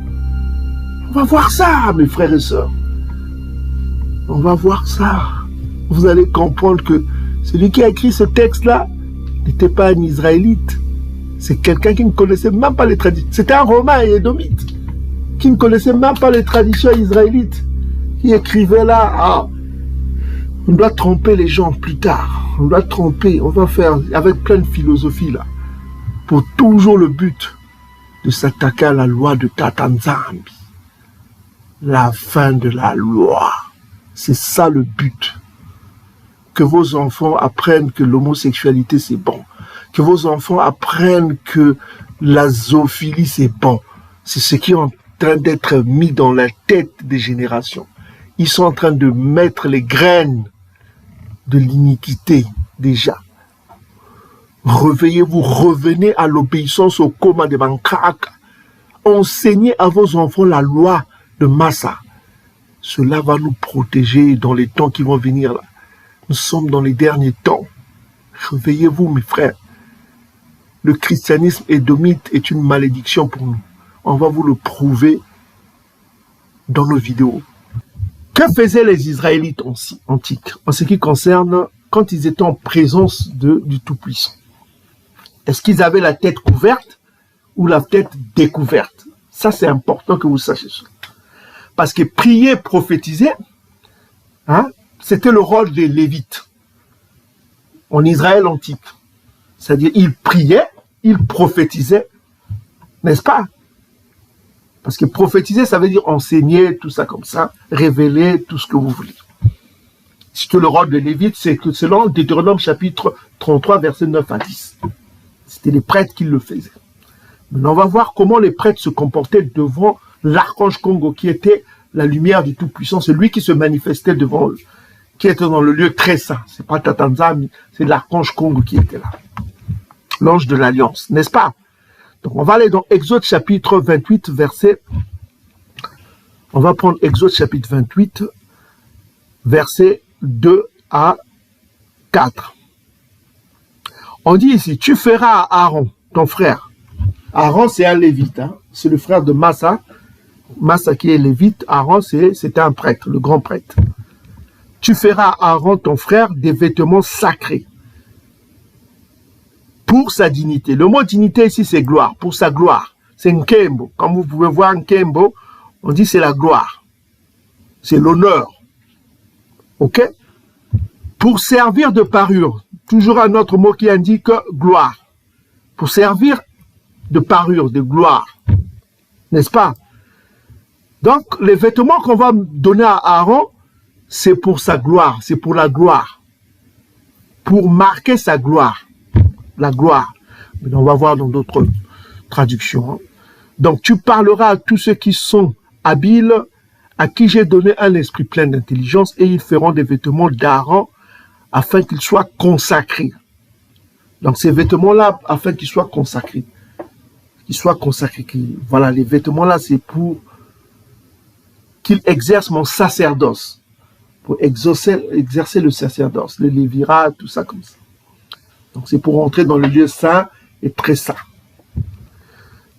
On va voir ça, mes frères et sœurs. On va voir ça. Vous allez comprendre que celui qui a écrit ce texte-là n'était pas un Israélite. C'est quelqu'un qui ne connaissait même pas les traditions. C'était un Romain et Édomite qui ne connaissait même pas les traditions israélites. Qui écrivait là, ah, on doit tromper les gens plus tard. On doit tromper, on va faire avec plein de philosophie là. Pour toujours le but de s'attaquer à la loi de Tatanzambi. La fin de la loi. C'est ça le but. Que vos enfants apprennent que l'homosexualité c'est bon. Que vos enfants apprennent que la zoophilie c'est bon. C'est ce qui est en train d'être mis dans la tête des générations. Ils sont en train de mettre les graines de l'iniquité déjà. Réveillez-vous, revenez à l'obéissance au coma de Bankaka. Enseignez à vos enfants la loi de Massa. Cela va nous protéger dans les temps qui vont venir là. Nous sommes dans les derniers temps. Réveillez-vous, mes frères. Le christianisme édomite est une malédiction pour nous. On va vous le prouver dans nos vidéos. Que faisaient les Israélites antiques en ce qui concerne quand ils étaient en présence du Tout-Puissant? Est-ce qu'ils avaient la tête couverte ou la tête découverte? Ça, c'est important que vous sachiez ça. Parce que prier, prophétiser, hein, c'était le rôle des Lévites en Israël antique. C'est-à-dire, ils priaient, ils prophétisaient, n'est-ce pas? Parce que prophétiser, ça veut dire enseigner, tout ça comme ça, révéler tout ce que vous voulez. C'est que le rôle des Lévites, c'est que selon Deutéronome chapitre 33, versets 9 à 10. C'était les prêtres qui le faisaient. Maintenant, on va voir comment les prêtres se comportaient devant l'archange Congo, qui était la lumière du Tout-Puissant, c'est lui qui se manifestait devant eux, qui était dans le lieu très saint. C'est pas Tatanzami, c'est l'archange Congo qui était là. L'ange de l'Alliance, n'est-ce pas? Donc on va aller dans Exode chapitre 28, verset... On va prendre Exode chapitre 28, versets 2 à 4. On dit ici, tu feras à Aaron, ton frère. Aaron, c'est un lévite, hein? C'est le frère de Massa. Massa qui est lévite, Aaron, c'était un prêtre, le grand prêtre. Tu feras à Aaron, ton frère, des vêtements sacrés. Pour sa dignité. Le mot dignité ici, c'est gloire, pour sa gloire. C'est Nkembo. Comme vous pouvez voir Nkembo, on dit c'est la gloire. C'est l'honneur. Ok? Pour servir de parure. Toujours un autre mot qui indique gloire. Pour servir de parure, de gloire. N'est-ce pas? Donc, les vêtements qu'on va donner à Aaron, c'est pour sa gloire, c'est pour la gloire. Pour marquer sa gloire. La gloire. Mais on va voir dans d'autres traductions. Donc, tu parleras à tous ceux qui sont habiles, à qui j'ai donné un esprit plein d'intelligence, et ils feront des vêtements d'Aaron afin qu'ils soient consacrés. Donc, ces vêtements-là, afin qu'ils soient consacrés. Qu'ils soient consacrés. Voilà, les vêtements-là, c'est pour qu'il exerce mon sacerdoce. Pour exercer le sacerdoce, le lévirat, tout ça comme ça. Donc, c'est pour entrer dans le lieu saint et très saint.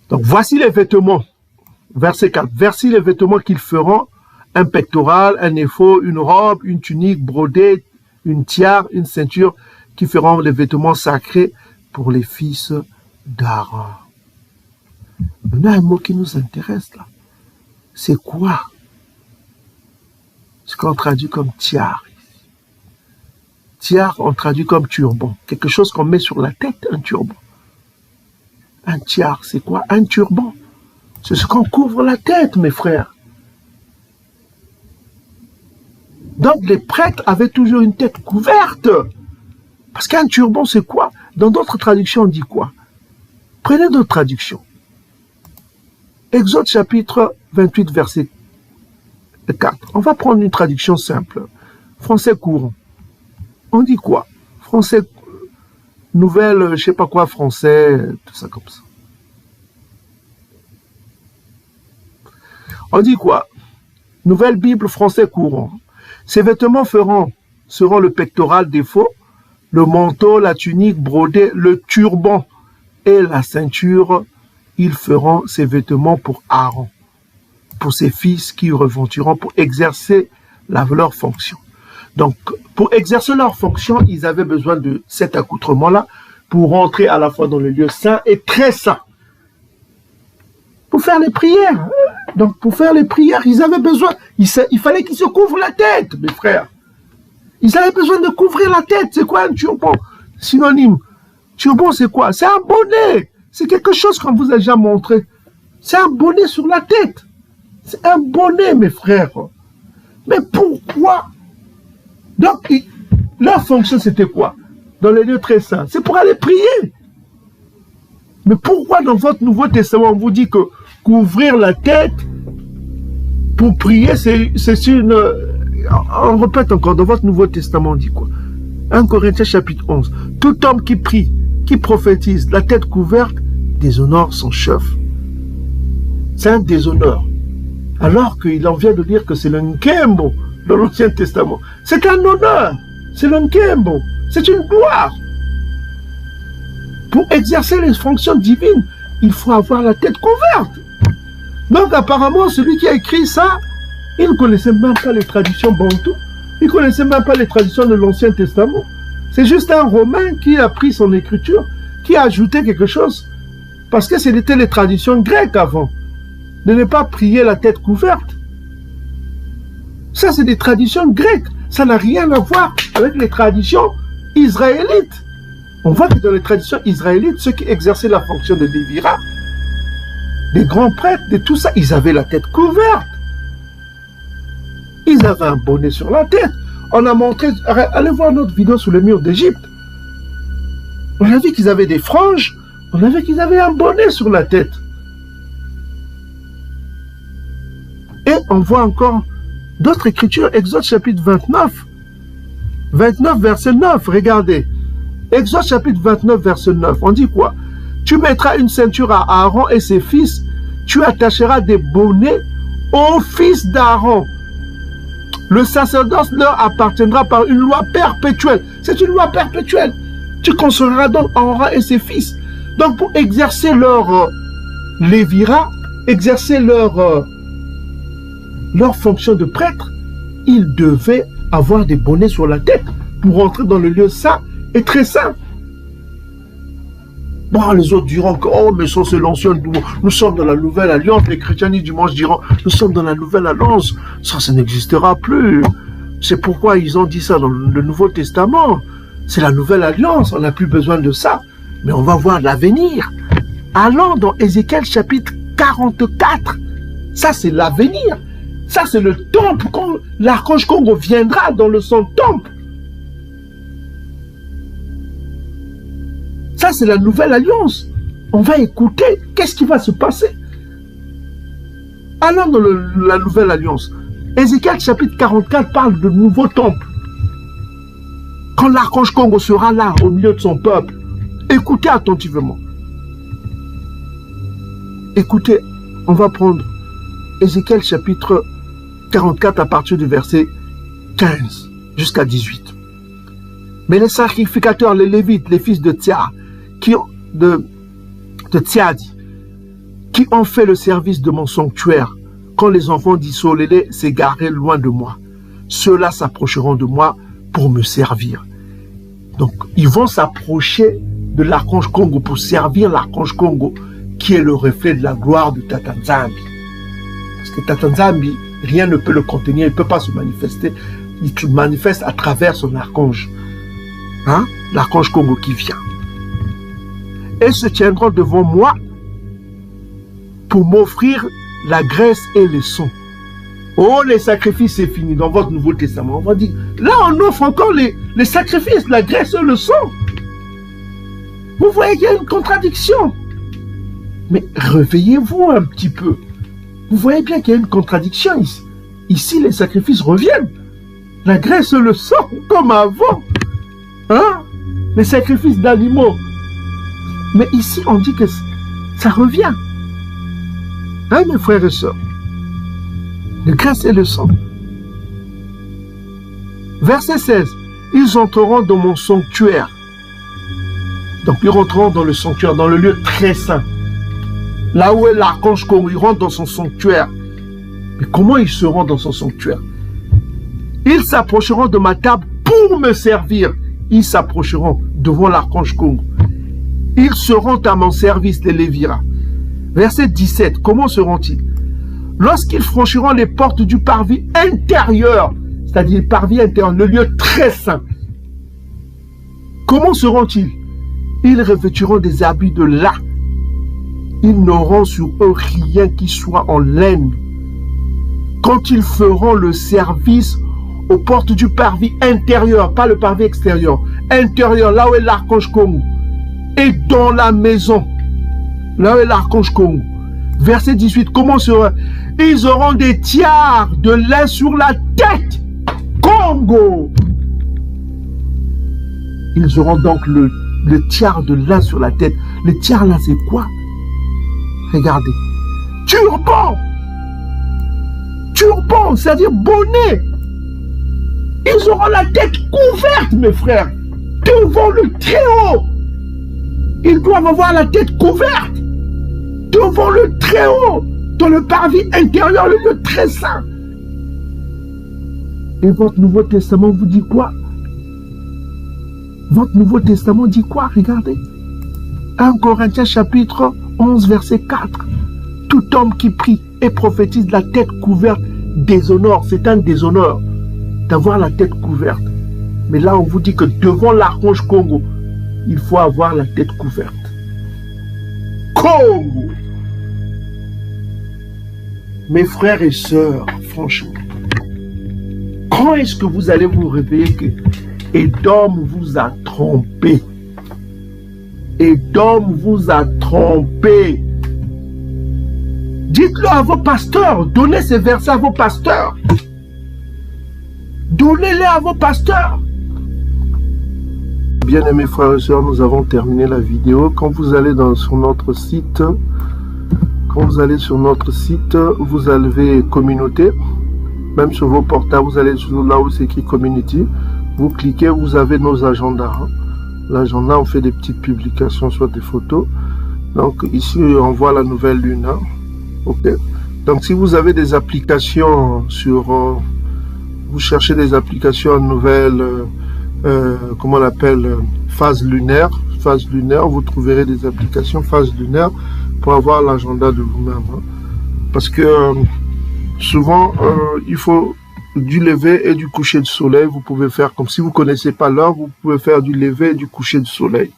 Donc, voici les vêtements. Verset 4. Voici les vêtements qu'ils feront un pectoral, un éphod, une robe, une tunique brodée, une tiare, une ceinture qui feront les vêtements sacrés pour les fils d'Aaron. On a un mot qui nous intéresse là. C'est quoi? Ce qu'on traduit comme tiare. Tiare, on traduit comme turban. Quelque chose qu'on met sur la tête, un turban. Un tiare, c'est quoi? Un turban. C'est ce qu'on couvre la tête, mes frères. Donc, les prêtres avaient toujours une tête couverte. Parce qu'un turban, c'est quoi? Dans d'autres traductions, on dit quoi? Prenez d'autres traductions. Exode chapitre 28, verset 4. On va prendre une traduction simple. Français courant. On dit quoi? Français, nouvelle, je sais pas quoi, français, tout ça comme ça. On dit quoi? Nouvelle Bible français courant. Ces vêtements seront le pectoral d'éphod, le manteau, la tunique brodée, le turban et la ceinture. Ils feront ces vêtements pour Aaron, pour ses fils qui revêtiront pour exercer leur fonction. Donc, pour exercer leur fonction, ils avaient besoin de cet accoutrement-là pour rentrer à la fois dans le lieu saint et très saint. Pour faire les prières. Donc, pour faire les prières, ils avaient besoin, il fallait qu'ils se couvrent la tête, mes frères. Ils avaient besoin de couvrir la tête. C'est quoi un turban? Synonyme. Turban, c'est quoi? C'est un bonnet. C'est quelque chose qu'on vous a déjà montré. C'est un bonnet sur la tête. C'est un bonnet, mes frères. Mais pourquoi? Donc, leur fonction, c'était quoi? Dans les lieux très saints. C'est pour aller prier. Mais pourquoi dans votre Nouveau Testament, on vous dit que couvrir la tête pour prier, c'est une... On répète encore, dans votre Nouveau Testament, on dit quoi? 1 Corinthiens chapitre 11. Tout homme qui prie, qui prophétise, la tête couverte, déshonore son chef. C'est un déshonneur. Alors qu'il en vient de dire que c'est le nkembo dans l'Ancien Testament. C'est un honneur. C'est le nkembo. C'est une gloire. Pour exercer les fonctions divines, il faut avoir la tête couverte. Donc apparemment, celui qui a écrit ça, il ne connaissait même pas les traditions bantoues. Il ne connaissait même pas les traditions de l'Ancien Testament. C'est juste un Romain qui a pris son écriture, qui a ajouté quelque chose. Parce que c'était les traditions grecques avant. De ne pas prier la tête couverte. Ça, c'est des traditions grecques. Ça n'a rien à voir avec les traditions israélites. On voit que dans les traditions israélites, ceux qui exerçaient la fonction de Lévira, les grands prêtres, de tout ça, ils avaient la tête couverte. Ils avaient un bonnet sur la tête. On a montré, allez voir notre vidéo sur le mur d'Égypte. On a vu qu'ils avaient des franges, on a vu qu'ils avaient un bonnet sur la tête. Et on voit encore d'autres écritures, Exode chapitre 29. 29 verset 9, regardez. Exode chapitre 29 verset 9, on dit quoi? Tu mettras une ceinture à Aaron et ses fils, tu attacheras des bonnets aux fils d'Aaron. Le sacerdoce leur appartiendra par une loi perpétuelle. C'est une loi perpétuelle. Tu construiras donc Aaron et ses fils. Donc pour exercer leur lévira, exercer leur fonction de prêtre, ils devaient avoir des bonnets sur la tête pour entrer dans le lieu saint et très saint. Bon, les autres diront que, oh, mais ça c'est l'ancien, nous sommes dans la nouvelle alliance. Les chrétiens du dimanche diront, nous sommes dans la nouvelle alliance. Ça n'existera plus. C'est pourquoi ils ont dit ça dans le Nouveau Testament. C'est la nouvelle alliance, on n'a plus besoin de ça. Mais on va voir l'avenir. Allons dans Ézéchiel chapitre 44. Ça c'est l'avenir. Ça c'est le temple, quand l'archange Congo viendra dans le son temple. Ça, c'est la nouvelle alliance. On va écouter. Qu'est-ce qui va se passer? Allons dans la nouvelle alliance. Ézéchiel chapitre 44 parle de nouveau temple. Quand l'archange Congo sera là, au milieu de son peuple, écoutez attentivement. Écoutez, on va prendre Ézéchiel chapitre 44 à partir du verset 15 jusqu'à 18. Mais les sacrificateurs, les Lévites, les fils de Tia, de Tsiadi, qui ont fait le service de mon sanctuaire quand les enfants d'Isolélé s'égareraient loin de moi, ceux-là s'approcheront de moi pour me servir. Donc, ils vont s'approcher de l'archange Congo pour servir l'archange Congo, qui est le reflet de la gloire de Tata Nzambi. Parce que Tata Nzambi, rien ne peut le contenir, il ne peut pas se manifester. Il se manifeste à travers son archange. Hein? L'archange Congo qui vient. Et se tiendront devant moi pour m'offrir la graisse et le sang. Oh, les sacrifices, c'est fini. Dans votre Nouveau Testament, on va dire, là, on offre encore les sacrifices, la graisse et le sang. Vous voyez qu'il y a une contradiction. Mais réveillez-vous un petit peu. Vous voyez bien qu'il y a une contradiction ici. Ici, les sacrifices reviennent. La graisse et le sang, comme avant. Hein? Les sacrifices d'animaux. Mais ici, on dit que ça revient. Hein, mes frères et sœurs? La graisse et le sang. Verset 16. Ils entreront dans mon sanctuaire. Donc, ils rentreront dans le sanctuaire, dans le lieu très saint. Là où est l'archange Congo, ils rentrent dans son sanctuaire. Mais comment ils seront dans son sanctuaire? Ils s'approcheront de ma table pour me servir. Ils s'approcheront devant l'archange Congo. Ils seront à mon service, les Lévira. Verset 17. Comment seront-ils? Lorsqu'ils franchiront les portes du parvis intérieur, c'est-à-dire le parvis intérieur, le lieu très saint. Comment seront-ils? Ils revêtiront des habits de lin. Ils n'auront sur eux rien qui soit en laine. Quand ils feront le service aux portes du parvis intérieur, pas le parvis extérieur, intérieur, là où est l'archange Congo, et dans la maison, là où est l'archange Congo. Verset 18, comment sera? Ils auront des tiares de lin sur la tête. Congo! Ils auront donc le tiare de lin sur la tête. Le tiare là, c'est quoi? Regardez. Turban! Turban, c'est-à-dire bonnet. Ils auront la tête couverte, mes frères, devant le Très-Haut. Ils doivent avoir la tête couverte devant le Très-Haut, dans le parvis intérieur, le lieu très saint. Et votre Nouveau Testament vous dit quoi? Votre Nouveau Testament dit quoi? Regardez. 1 Corinthiens chapitre 11, verset 4. Tout homme qui prie et prophétise la tête couverte déshonore. C'est un déshonneur d'avoir la tête couverte. Mais là, on vous dit que devant l'archange Congo, il faut avoir la tête couverte. Congo! Mes frères et sœurs, franchement, quand est-ce que vous allez vous réveiller que Edom vous a trompé? Edom vous a trompé. Dites-le à vos pasteurs. Donnez ces versets à vos pasteurs. Donnez-les à vos pasteurs. Bien-aimés frères et sœurs, nous avons terminé la vidéo. Quand vous allez sur notre site, vous avez communauté. Même sur vos portables, vous allez sur là où c'est écrit community. Vous cliquez, vous avez nos agendas. L'agenda, on fait des petites publications, soit des photos. Donc ici, on voit la nouvelle lune. Ok. Donc si vous avez des applications sur... vous cherchez des applications nouvelles, comment on appelle, phase lunaire, vous trouverez des applications phase lunaire pour avoir l'agenda de vous-même. Parce que souvent, il faut du lever et du coucher du soleil. Vous pouvez faire comme si vous ne connaissez pas l'heure, vous pouvez faire du lever et du coucher du soleil.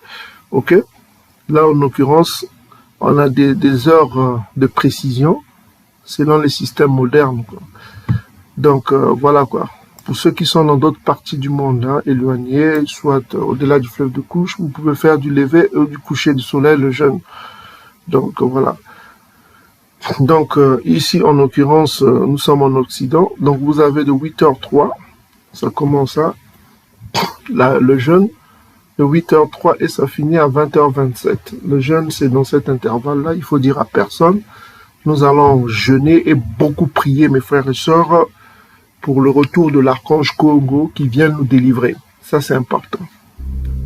Ok? Là, en l'occurrence, on a des heures de précision selon les systèmes modernes, quoi. Donc, voilà quoi. Pour ceux qui sont dans d'autres parties du monde, éloignés, soit au-delà du fleuve de couche, vous pouvez faire du lever et du coucher du soleil, le jeûne. Donc, voilà. Donc, ici, en l'occurrence, nous sommes en Occident. Donc, vous avez de 8h03, ça commence le jeûne, de 8h03 et ça finit à 20h27. Le jeûne, c'est dans cet intervalle-là. Il faut dire à personne. Nous allons jeûner et beaucoup prier, mes frères et sœurs, pour le retour de l'archange Congo qui vient nous délivrer. Ça, c'est important.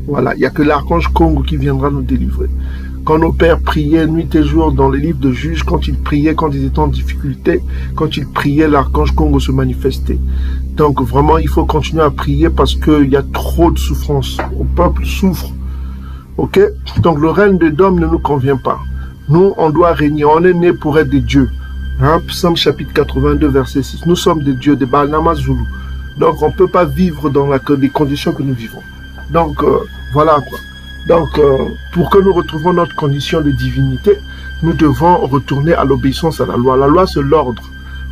Voilà, il n'y a que l'archange Congo qui viendra nous délivrer. Quand nos pères priaient nuit et jour dans les livres de Juges, quand ils priaient, quand ils étaient en difficulté, quand ils priaient, l'archange Congo se manifestait. Donc vraiment, il faut continuer à prier parce qu'il y a trop de souffrance. Le peuple souffre. Ok? Donc le règne des hommes ne nous convient pas. Nous, on doit régner. On est né pour être des dieux. Hein? Psaume chapitre 82, verset 6. Nous sommes des dieux, des Balnama Zulu. Donc on ne peut pas vivre dans les conditions que nous vivons. Donc voilà quoi. Donc, pour que nous retrouvions notre condition de divinité, nous devons retourner à l'obéissance à la loi. La loi, c'est l'ordre.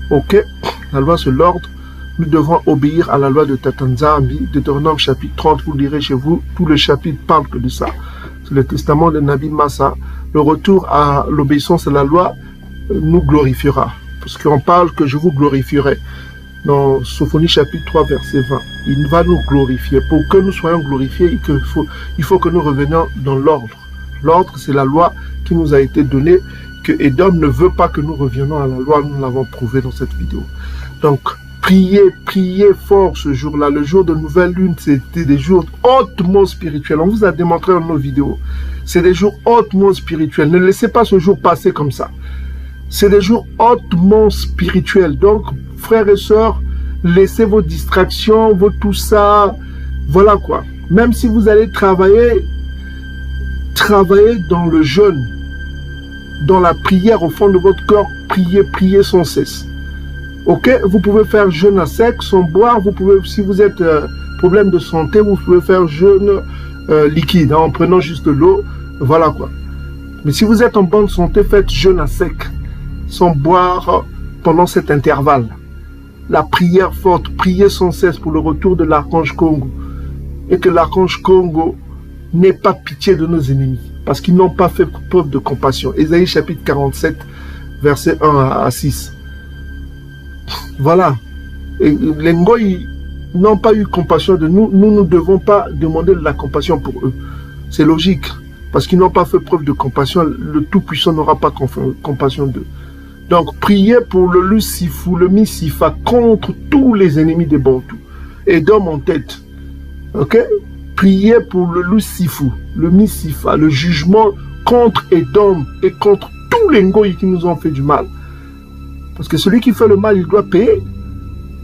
Ok? La loi, c'est l'ordre. Nous devons obéir à la loi de Tatanzambi. Deutéronome chapitre 30, vous lirez chez vous. Tout le chapitre parle que de ça. C'est le testament de Nabi Massa. Le retour à l'obéissance à la loi nous glorifiera. Parce qu'on parle que je vous glorifierai. Dans Sophonie chapitre 3, verset 20. Il va nous glorifier. Pour que nous soyons glorifiés, il faut que nous revenions dans l'ordre. L'ordre, c'est la loi qui nous a été donnée, que Edom ne veut pas que nous revenions à la loi. Nous l'avons prouvé dans cette vidéo. Donc, priez fort ce jour-là. Le jour de nouvelle lune, c'était des jours hautement spirituels. On vous a démontré dans nos vidéos. C'est des jours hautement spirituels. Ne laissez pas ce jour passer comme ça. C'est des jours hautement spirituels. Donc, frères et sœurs, laissez vos distractions, vos tout ça. Voilà quoi. Même si vous allez travailler dans le jeûne, dans la prière au fond de votre corps, priez sans cesse. Ok? Vous pouvez faire jeûne à sec, sans boire. Vous pouvez, si vous êtes problème de santé, vous pouvez faire jeûne liquide, hein, en prenant juste de l'eau. Voilà quoi. Mais si vous êtes en bonne santé, faites jeûne à sec, sans boire pendant cet intervalle. La prière forte, priez sans cesse pour le retour de l'archange Congo. Et que l'archange Congo n'ait pas pitié de nos ennemis. Parce qu'ils n'ont pas fait preuve de compassion. Ésaïe chapitre 47, verset 1 à 6. Voilà. Et les Ngoï n'ont pas eu compassion de nous. Nous ne devons pas demander de la compassion pour eux. C'est logique. Parce qu'ils n'ont pas fait preuve de compassion. Le Tout-Puissant n'aura pas compassion d'eux. Donc, priez pour le Lucifu, le Misifa, contre tous les ennemis des Bantous. Edom en tête. Ok? Priez pour le Lucifu, le Misifa, le jugement contre Edom et contre tous les Ngoï qui nous ont fait du mal. Parce que celui qui fait le mal, il doit payer.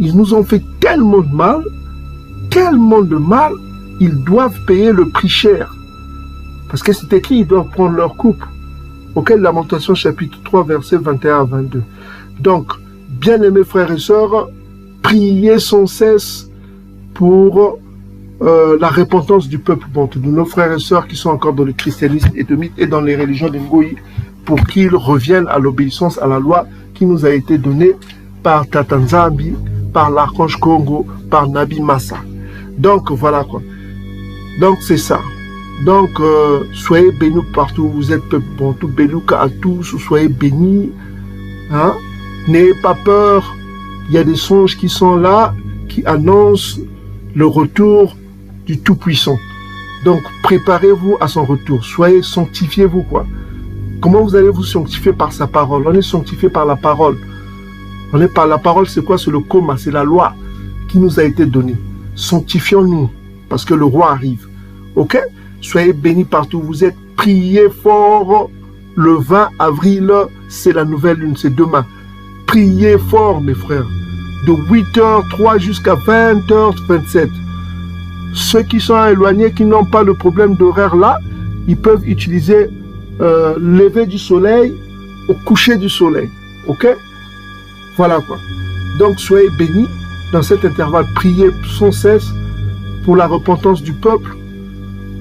Ils nous ont fait tellement de mal, ils doivent payer le prix cher. Parce que c'est écrit, ils doivent prendre leur coupe. Auquel Lamentation chapitre 3, versets 21 à 22. Donc, bien-aimés frères et sœurs, priez sans cesse pour la repentance du peuple bantou, de nos frères et sœurs qui sont encore dans le christianisme édomite et dans les religions des Ngoï, pour qu'ils reviennent à l'obéissance à la loi qui nous a été donnée par Tatanzambi, par l'archange Congo, par Nabi Massa. Donc, voilà quoi. Donc, c'est ça. Donc, soyez bénis partout où vous êtes, peuple bantou, Beluka à tous, soyez bénis. Hein? N'ayez pas peur. Il y a des songes qui sont là, qui annoncent le retour du Tout-Puissant. Donc, préparez-vous à son retour. Soyez, sanctifiez-vous, quoi. Comment vous allez vous sanctifier? Par sa parole. On est sanctifié par la parole. On est par la parole, c'est quoi? C'est le coma, c'est la loi qui nous a été donnée. Sanctifions-nous, parce que le roi arrive. Ok? Soyez bénis partout où vous êtes. Priez fort. Le 20 avril, c'est la nouvelle lune, c'est demain. Priez fort, mes frères. De 8h03 jusqu'à 20h27. Ceux qui sont éloignés, qui n'ont pas le problème d'horaire là, ils peuvent utiliser lever du soleil au coucher du soleil. Ok? Voilà quoi. Donc soyez bénis dans cet intervalle. Priez sans cesse pour la repentance du peuple,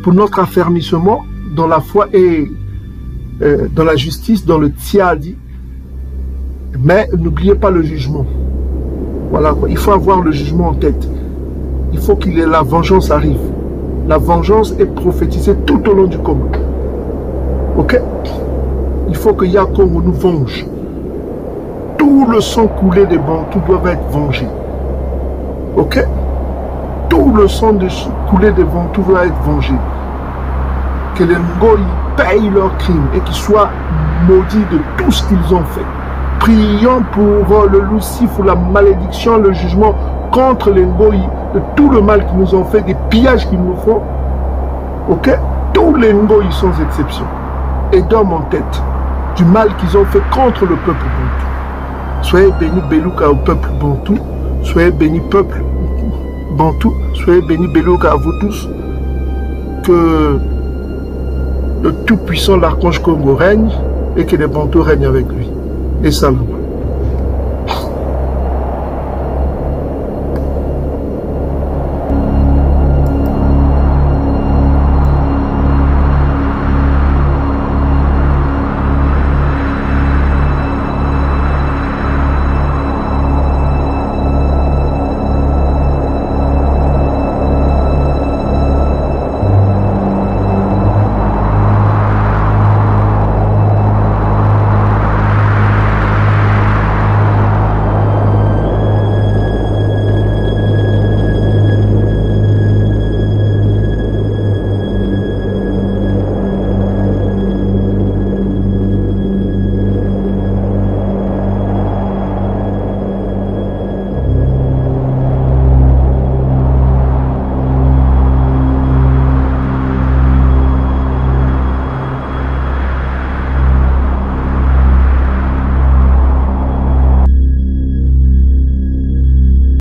pour notre affermissement dans la foi et dans la justice, dans le tiadi. Mais n'oubliez pas le jugement. Voilà quoi. Il faut avoir le jugement en tête. Il faut que la vengeance arrive. La vengeance est prophétisée tout au long du combat. Ok? Il faut que Yakongo nous venge. Tout le sang coulé des Bantous doit être vengé. Ok? Tout le sang coulé des Bantous doit être vengé. Que les Ngoï payent leurs crimes et qu'ils soient maudits de tout ce qu'ils ont fait. Prions pour le Lucif ou la malédiction, le jugement contre les Ngoï, de tout le mal qu'ils nous ont fait, des pillages qu'ils nous font. Ok? Tous les Ngoï sans exception. et dorment en tête du mal qu'ils ont fait contre le peuple bantou. Soyez bénis Belouka au peuple bantou, soyez bénis peuple bantou, soyez bénis Belouka à vous tous, que le tout-puissant l'archange Congo règne et que les bantous règnent avec lui. Et salut.